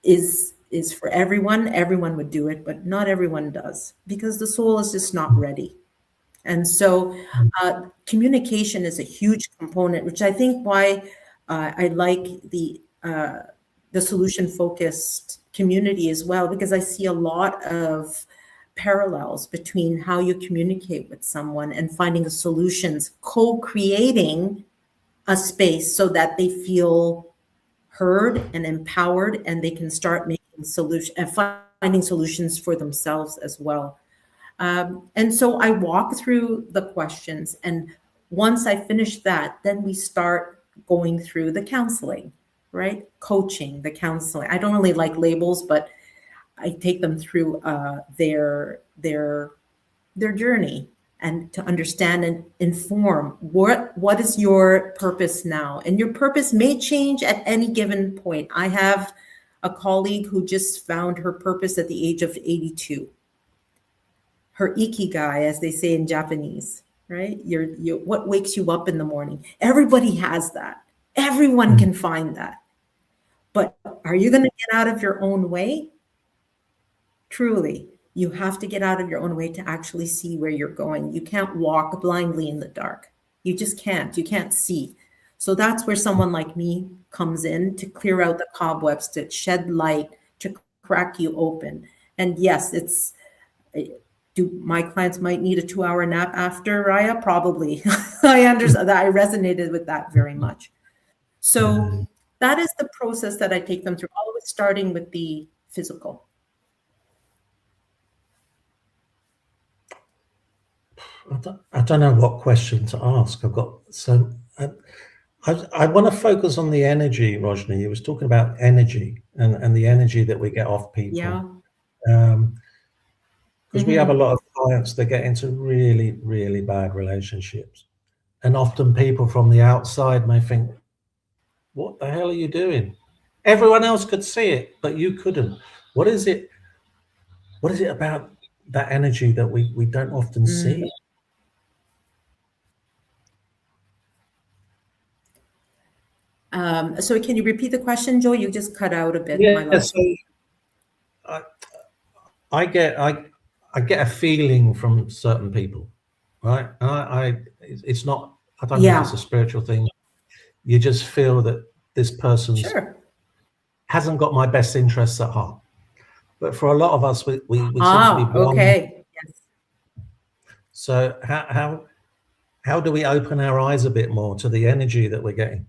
Speaker 3: is for everyone would do it, but not everyone does, because the soul is just not ready. And so communication is a huge component, which I think why I like the solution-focused community as well, because I see a lot of parallels between how you communicate with someone and finding solutions, co-creating a space so that they feel heard and empowered, and they can start making solutions and finding solutions for themselves as well. And so I walk through the questions, and once I finish that, then we start going through the counseling, right? Coaching, the counseling. I don't really like labels, but I take them through their journey, and to understand and inform what is your purpose now. And your purpose may change at any given point. I have a colleague who just found her purpose at the age of 82. Her ikigai, as they say in Japanese, right? What wakes you up in the morning. Everybody has that. Everyone can find that. But are you going to get out of your own way? Truly, you have to get out of your own way to actually see where you're going. You can't walk blindly in the dark. You just can't. You can't see. So that's where someone like me comes in to clear out the cobwebs, to shed light, to crack you open. And yes, my clients might need a 2-hour nap after, Raya? Probably. I understand that. I resonated with that very much. So that is the process that I take them through, always starting with the physical.
Speaker 2: I don't know what question to ask. I've got so I want to focus on the energy, Roshni. You was talking about energy and the energy that we get off people.
Speaker 3: Yeah.
Speaker 2: Because we have a lot of clients that get into really, really bad relationships. And often people from the outside may think, what the hell are you doing? Everyone else could see it, but you couldn't. What is it about that energy that we don't often see?
Speaker 3: So can you repeat the question, Joe? You just cut out a bit.
Speaker 2: Yeah,
Speaker 3: my love.
Speaker 2: so I get a feeling from certain people, right? It's not I don't think it's a spiritual thing. You just feel that this person hasn't got my best interests at heart. But for a lot of us, we seem to be one.
Speaker 3: Okay. Yes.
Speaker 2: So how do we open our eyes a bit more to the energy that we're getting?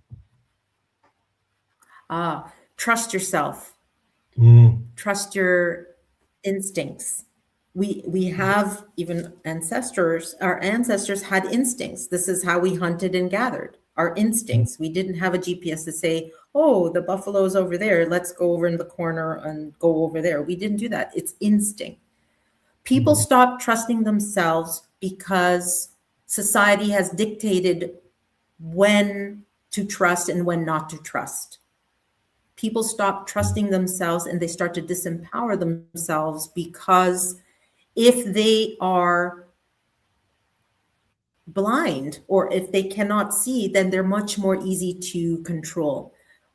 Speaker 3: Trust yourself. Trust your instincts. We have even ancestors. Our ancestors had instincts. This is how we hunted and gathered. Our instincts. We didn't have a GPS to say, oh, the buffalo's over there. Let's go over in the corner and go over there. We didn't do that. It's instinct. People stop trusting themselves because society has dictated when to trust and when not to trust. People stop trusting themselves and they start to disempower themselves because if they are blind or if they cannot see, then they're much more easy to control.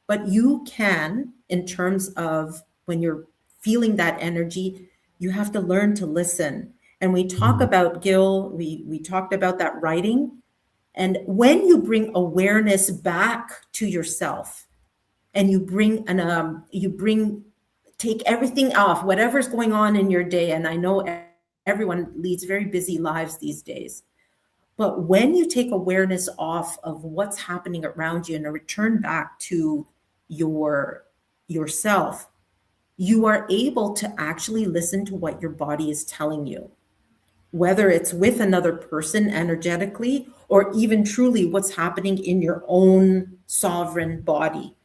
Speaker 3: But you can, in terms of when you're feeling that energy, you have to learn to listen. And we talk about, Gil, we talked about that writing. And when you bring awareness back to yourself and you take everything off, whatever's going on in your day. And I know everyone leads very busy lives these days. But when you take awareness off of what's happening around you and return back to yourself, you are able to actually listen to what your body is telling you, whether it's with another person energetically or even truly what's happening in your own sovereign body.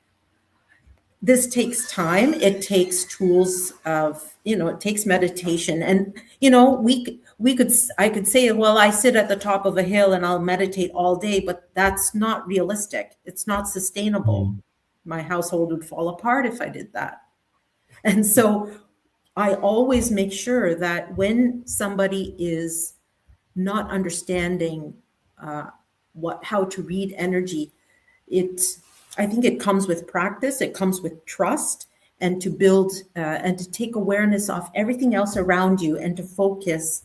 Speaker 3: This takes time. It takes tools of, it takes meditation. And, I could say, well, I sit at the top of a hill and I'll meditate all day, but that's not realistic. It's not sustainable. My household would fall apart if I did that. And so I always make sure that when somebody is not understanding how to read energy, I think it comes with practice, it comes with trust, and to build and to take awareness off everything else around you and to focus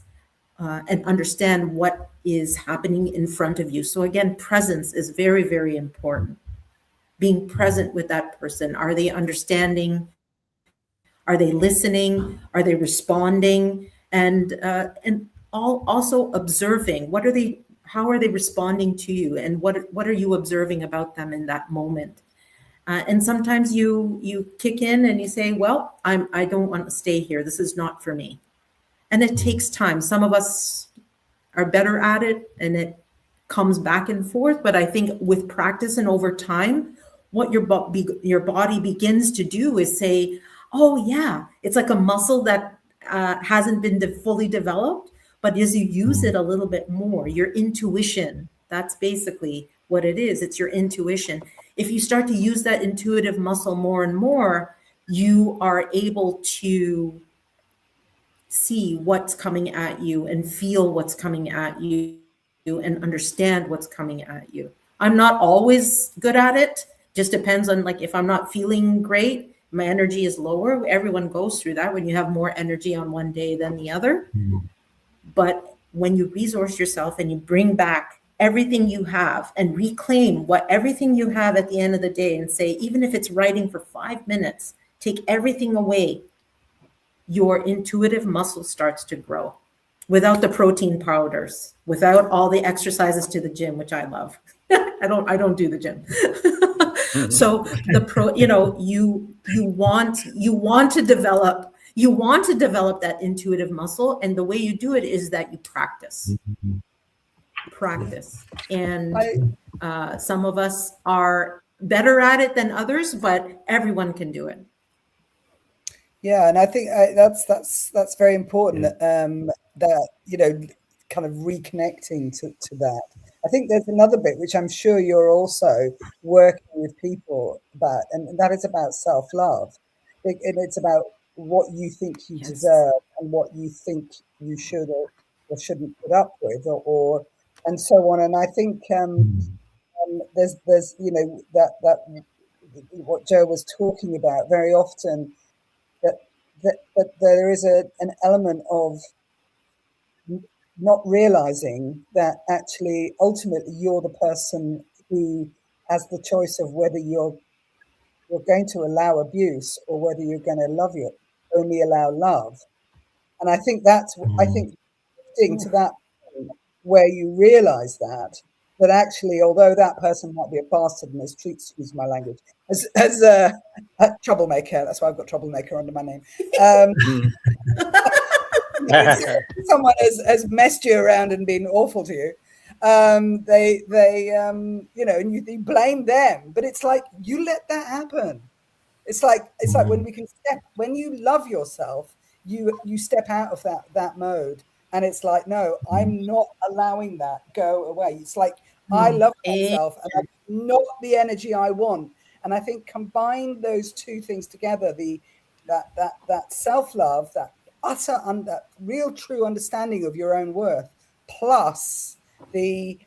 Speaker 3: and understand what is happening in front of you. So again, presence is very, very important. Being present with that person. Are they understanding? Are they listening? Are they responding? And also observing. How are they responding to you? And what are you observing about them in that moment? And sometimes you kick in and you say, well, I don't want to stay here. This is not for me. And it takes time. Some of us are better at it and it comes back and forth. But I think with practice and over time, what your body begins to do is say, oh yeah, it's like a muscle that hasn't been fully developed, but as you use it a little bit more, your intuition, that's basically what it is. It's your intuition. If you start to use that intuitive muscle more and more, you are able to see what's coming at you and feel what's coming at you and understand what's coming at you. I'm not always good at it. Just depends on, like, if I'm not feeling great, my energy is lower. Everyone goes through that when you have more energy on one day than the other. But when you resource yourself and you bring back everything you have and reclaim everything you have at the end of the day and say, even if it's writing for 5 minutes, take everything away, your intuitive muscle starts to grow without the protein powders, without all the exercises to the gym, which I love. I don't do the gym. So you want to develop that intuitive muscle, and the way you do it is that you practice. And some of us are better at it than others, but everyone can do it.
Speaker 4: Yeah, and I think that's very important. That kind of reconnecting to that. I think there's another bit which I'm sure you're also working with people about, and that is about self-love. And it's about what you think you deserve and what you think you should or shouldn't put up with, or and so on. And I think there's that what Joe was talking about very often, that there is an element of not realizing that actually ultimately you're the person who has the choice of whether you're going to allow abuse or whether you're going to only allow love. And I think getting to that point where you realize that actually, although that person might be a bastard and excuse my language, as a troublemaker, that's why I've got troublemaker under my name. Someone has messed you around and been awful to you. They and you blame them, but it's like you let that happen. It's like when you love yourself, you step out of that mode, and it's like, no, I'm not allowing that go away. It's like I love myself, and that's not the energy I want. And I think combine those two things together, that self-love, that real true understanding of your own worth, plus regaining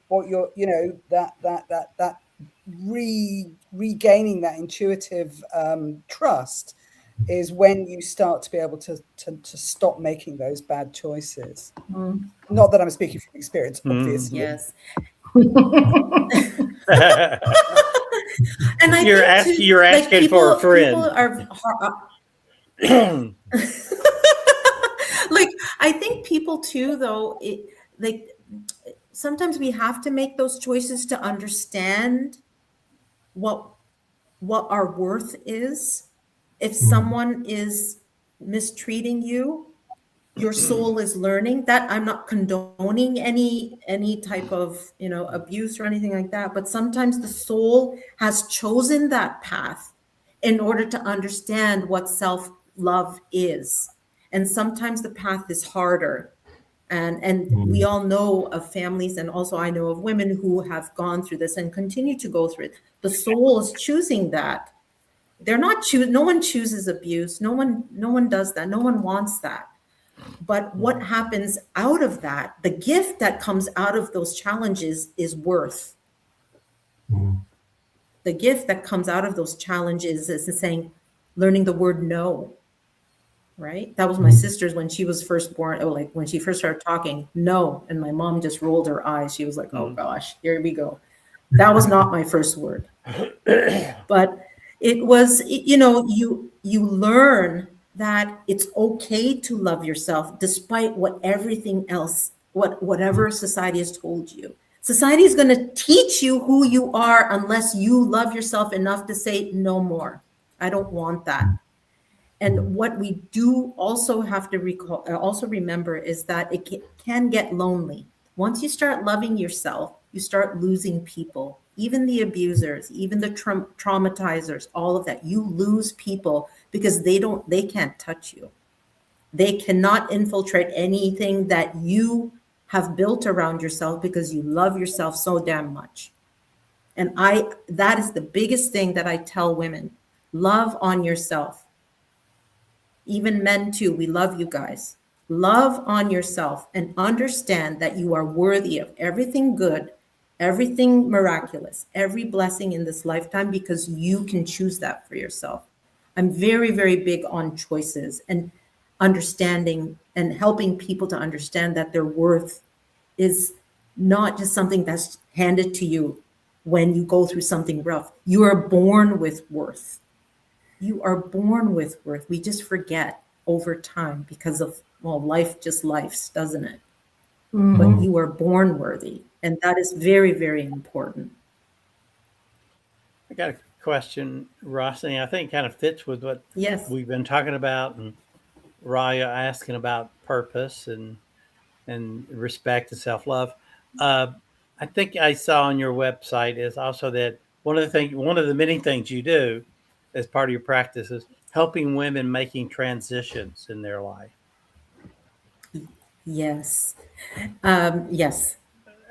Speaker 4: that intuitive trust, is when you start to be able to stop making those bad choices. Not that I'm speaking from experience, obviously.
Speaker 3: Yes.
Speaker 5: And you're asking for a friend.
Speaker 3: Like, I think people too, though, sometimes we have to make those choices to understand what our worth is. If someone is mistreating you, your soul is learning that. I'm not condoning any type of abuse or anything like that, but sometimes the soul has chosen that path in order to understand what self-love is. And sometimes the path is harder. And we all know of families, and also I know of women who have gone through this and continue to go through it. The soul is choosing that. They're not no one chooses abuse. No one does that. No one wants that. But what happens out of that, the gift that comes out of those challenges, is worth. The gift that comes out of those challenges is saying, learning the word no. Right? That was my sister's when she was first born. Like when she first started talking, no. And my mom just rolled her eyes. She was like, oh gosh, here we go. That was not my first word. But it was, you learn that it's okay to love yourself despite whatever society has told you. Society is going to teach you who you are unless you love yourself enough to say no more. I don't want that. And what we do also have to remember is that it can get lonely. Once you start loving yourself, you start losing people, even the abusers, even the traumatizers, all of that. You lose people because they can't touch you. They cannot infiltrate anything that you have built around yourself because you love yourself so damn much. And that is the biggest thing that I tell women. Love on yourself. Even men too, we love you guys. Love on yourself and understand that you are worthy of everything good, everything miraculous, every blessing in this lifetime, because you can choose that for yourself. I'm very, very big on choices and understanding and helping people to understand that their worth is not just something that's handed to you when you go through something rough. You are born with worth. You are born with worth. We just forget over time because of, life just lifes, doesn't it? But you are born worthy. And that is very, very important.
Speaker 5: I got a question, Roshni. I think kind of fits with what we've been talking about, and Raya asking about purpose and respect and self-love. I think I saw on your website is also that one of the many things you do as part of your practice is helping women making transitions in their life.
Speaker 3: Yes. Yes.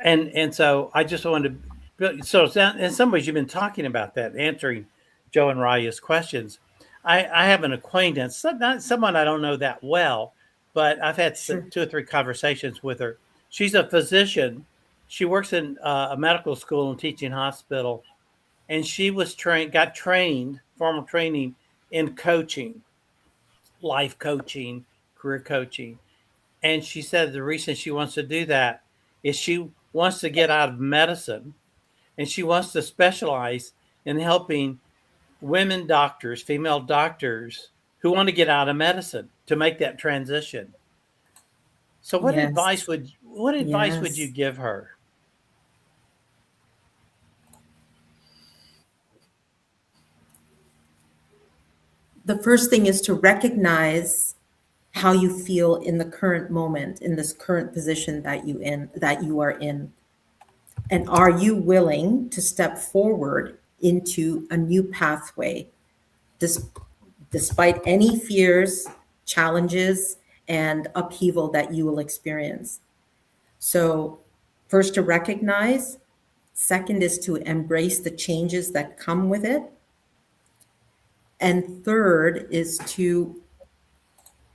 Speaker 5: And so I just wanted to, so in some ways you've been talking about that, answering Joe and Raya's questions. I have an acquaintance, not someone I don't know that well, but I've had 2 or 3 conversations with her. She's a physician. She works in a medical school and teaching hospital. And she was got formal training in coaching, life coaching, career coaching. And she said the reason she wants to do that is she wants to get out of medicine, and she wants to specialize in helping women doctors, female doctors who want to get out of medicine to make that transition. So what advice would you give her?
Speaker 3: The first thing is to recognize how you feel in the current moment, in this current position that you are in. And are you willing to step forward into a new pathway, despite any fears, challenges, and upheaval that you will experience? So first, to recognize. Second is to embrace the changes that come with it. And third is to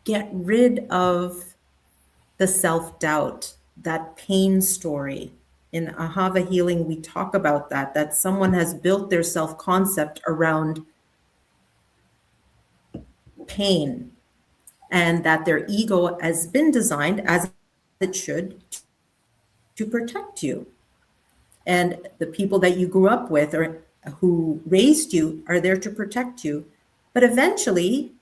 Speaker 3: get rid of the self-doubt, that pain story. In Ahava Healing, we talk about that someone has built their self-concept around pain, and that their ego has been designed, as it should, to protect you. And the people that you grew up with or who raised you are there to protect you. But eventually,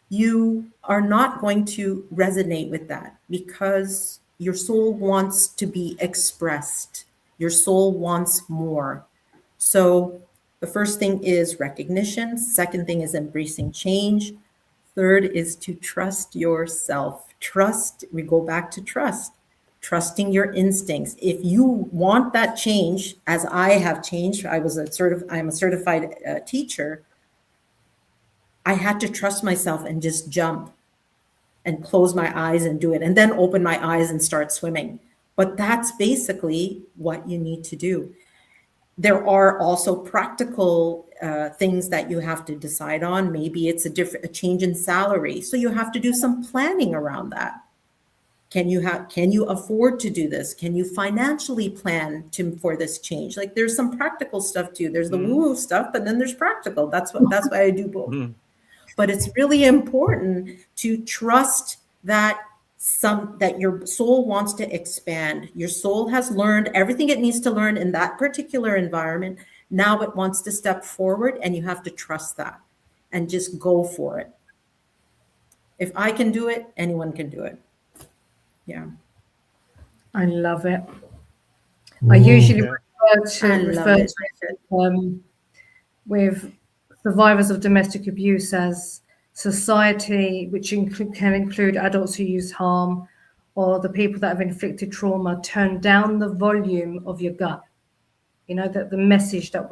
Speaker 3: you are not going to resonate with that because your soul wants to be expressed. Your soul wants more. So the first thing is recognition. Second thing is embracing change. Third is to trust yourself. Trust, we go back to trust. Trusting your instincts. If you want that change, as I have changed, I'm a certified teacher. I had to trust myself and just jump and close my eyes and do it, and then open my eyes and start swimming. But that's basically what you need to do. There are also practical things that you have to decide on. Maybe it's a change in salary, so you have to do some planning around that. Can you afford to do this? Can you financially plan for this change? Like, there's some practical stuff too. There's the woo-woo stuff, but then there's practical. That's why I do both. But it's really important to trust that your soul wants to expand. Your soul has learned everything it needs to learn in that particular environment. Now it wants to step forward, and you have to trust that and just go for it. If I can do it, anyone can do it. Yeah.
Speaker 1: I love it. I usually refer to it with survivors of domestic abuse as society, which can include adults who use harm or the people that have inflicted trauma. Turn down the volume of your gut. You know, that the message that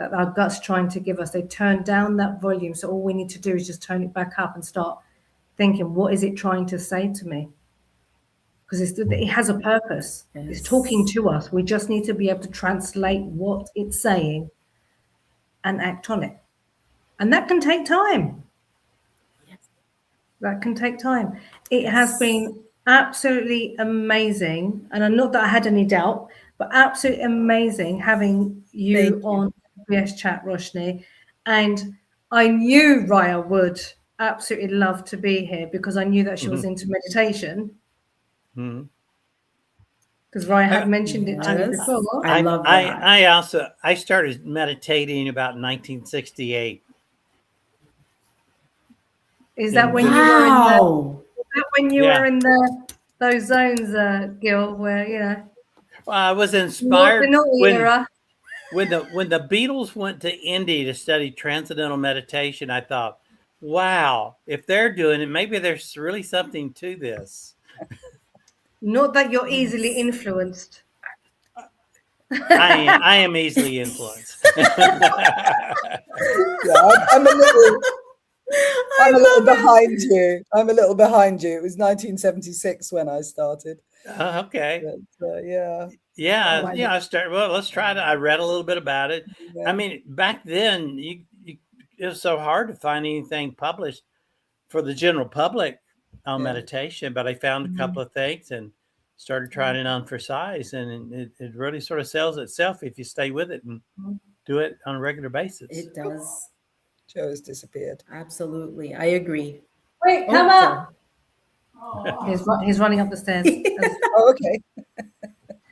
Speaker 1: our gut's trying to give us, they turn down that volume. So all we need to do is just turn it back up and start thinking, what is it trying to say to me? Because it has a purpose. Yes. It's talking to us. We just need to be able to translate what it's saying and act on it. And that can take time. Yes. That can take time. It has been absolutely amazing. And not that I had any doubt, but absolutely amazing having you on FBS Chat, Roshni. And I knew Raya would absolutely love to be here because I knew that she was into meditation. Because Raya had mentioned it to me before.
Speaker 3: I love that.
Speaker 5: I started meditating about 1968.
Speaker 1: Is that when you were in those zones, Gil, where
Speaker 5: Well, I was inspired when the Beatles went to India to study transcendental meditation. I thought, wow, if they're doing it, maybe there's really something to this.
Speaker 1: Not that you're easily influenced.
Speaker 5: I am easily influenced.
Speaker 4: I'm a little behind you. I'm a little behind you. It was 1976 when I started.
Speaker 5: Okay.
Speaker 4: But,
Speaker 5: Yeah. I started. Well, let's try to. I read a little bit about it. Yeah. I mean, back then, it was so hard to find anything published for the general public on meditation, but I found a couple of things and started trying it on for size, and it really sort of sells itself if you stay with it and do it on a regular basis.
Speaker 3: It does.
Speaker 4: Joe has disappeared.
Speaker 3: Absolutely. I agree.
Speaker 1: Wait, come up. He's running up the stairs.
Speaker 4: Oh, okay.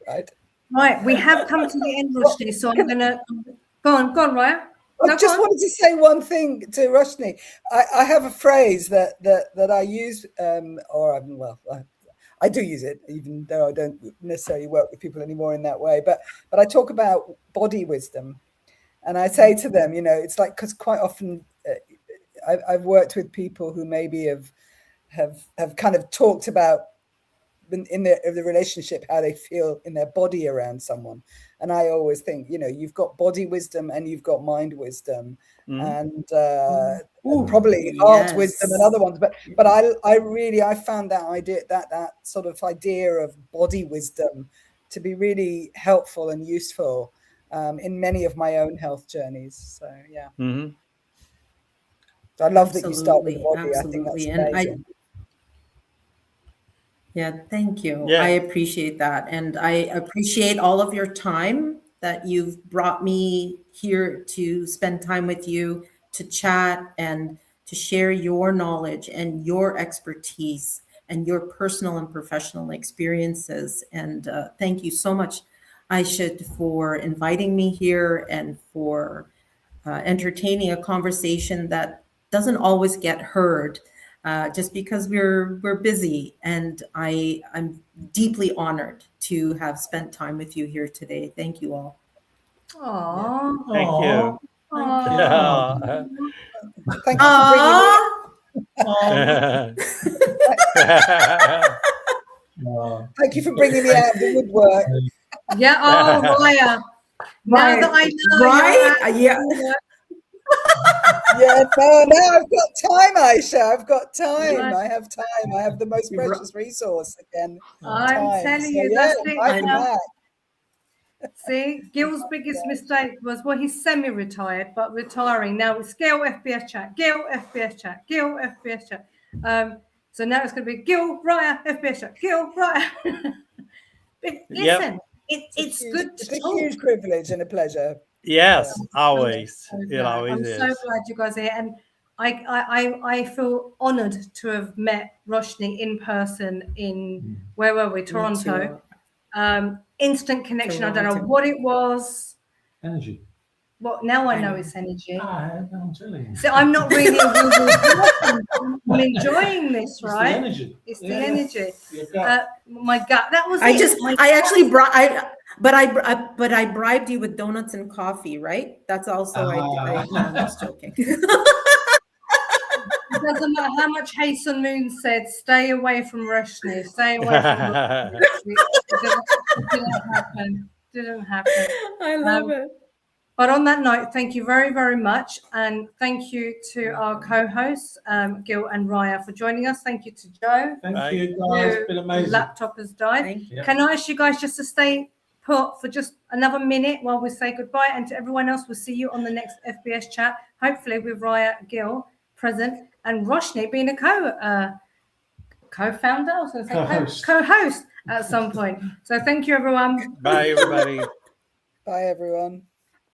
Speaker 4: Right.
Speaker 1: Right, we have come to the end, Roshni, so I'm going to... Go on, Raya.
Speaker 4: I just wanted to say one thing to Roshni. I have a phrase that I use, I do use it, even though I don't necessarily work with people anymore in that way. But I talk about body wisdom, and I say to them, you know, it's like, because quite often I've worked with people who maybe have kind of talked about in the relationship how they feel in their body around someone, and I always think, you know, you've got body wisdom and you've got mind wisdom, and probably heart wisdom and other ones, but I found that idea, that sort of idea of body wisdom to be really helpful and useful in many of my own health journeys. So yeah. So I love that you start with the body. I think that's amazing.
Speaker 3: Yeah, thank you.
Speaker 5: Yeah.
Speaker 3: I appreciate that. And I appreciate all of your time that you've brought me here to spend time with you, to chat and to share your knowledge and your expertise and your personal and professional experiences. And thank you so much, Aisha, for inviting me here and for entertaining a conversation that doesn't always get heard. Just because we're busy, and I'm deeply honored to have spent time with you here today. Thank you all.
Speaker 1: Aww.
Speaker 5: Thank you.
Speaker 4: Thank you thank you for bringing me out of the woodwork.
Speaker 1: Yeah. Oh, Raya. Now that I know,
Speaker 3: right? Yeah.
Speaker 4: Yeah, no, I've got time, Aisha. I've got time. I have time. I have the most precious resource again.
Speaker 1: I'm telling you,
Speaker 4: yeah,
Speaker 1: that's it.
Speaker 4: I know.
Speaker 1: See, Gil's biggest mistake was, well, he's semi-retired, but retiring. Now it's Gil FBS Chat, Gil FBS Chat, Gil FBS Chat. So now it's going to be Gil Raya FBS Chat, Gil Raya. Listen, it's good to
Speaker 4: It's
Speaker 1: talk.
Speaker 4: a huge privilege and a pleasure.
Speaker 5: Yes, always. It
Speaker 1: I'm
Speaker 5: always is.
Speaker 1: so glad you guys are here, and I feel honoured to have met Roshni in person in where were we? Toronto. Instant connection. I don't know what it was.
Speaker 2: Energy.
Speaker 1: Well, now I know it's energy.
Speaker 2: I'm telling you.
Speaker 1: So I'm not really a Google person. I'm enjoying this, right?
Speaker 2: Energy.
Speaker 1: It's the energy. My gut. That was.
Speaker 3: But I bribed you with donuts and coffee, right? That's also I'm just joking.
Speaker 1: It doesn't matter how much Hasten Moon said, stay away from Roshni, stay away from Roshni. It didn't happen.
Speaker 3: I love it.
Speaker 1: But on that note, thank you very, very much. And thank you to our co-hosts, Gil and Raya, for joining us. Thank you to Joe.
Speaker 2: Thank you, guys. It's been amazing.
Speaker 1: Laptop has died. Can I ask you guys just to stay put for just another minute while we say goodbye? And to everyone else, we'll see you on the next FBS Chat, hopefully with Raya, Gil present, and Roshni being a co-founder, I was going to say co-host at some point. So thank you, everyone.
Speaker 5: Bye, everybody.
Speaker 4: Bye, everyone.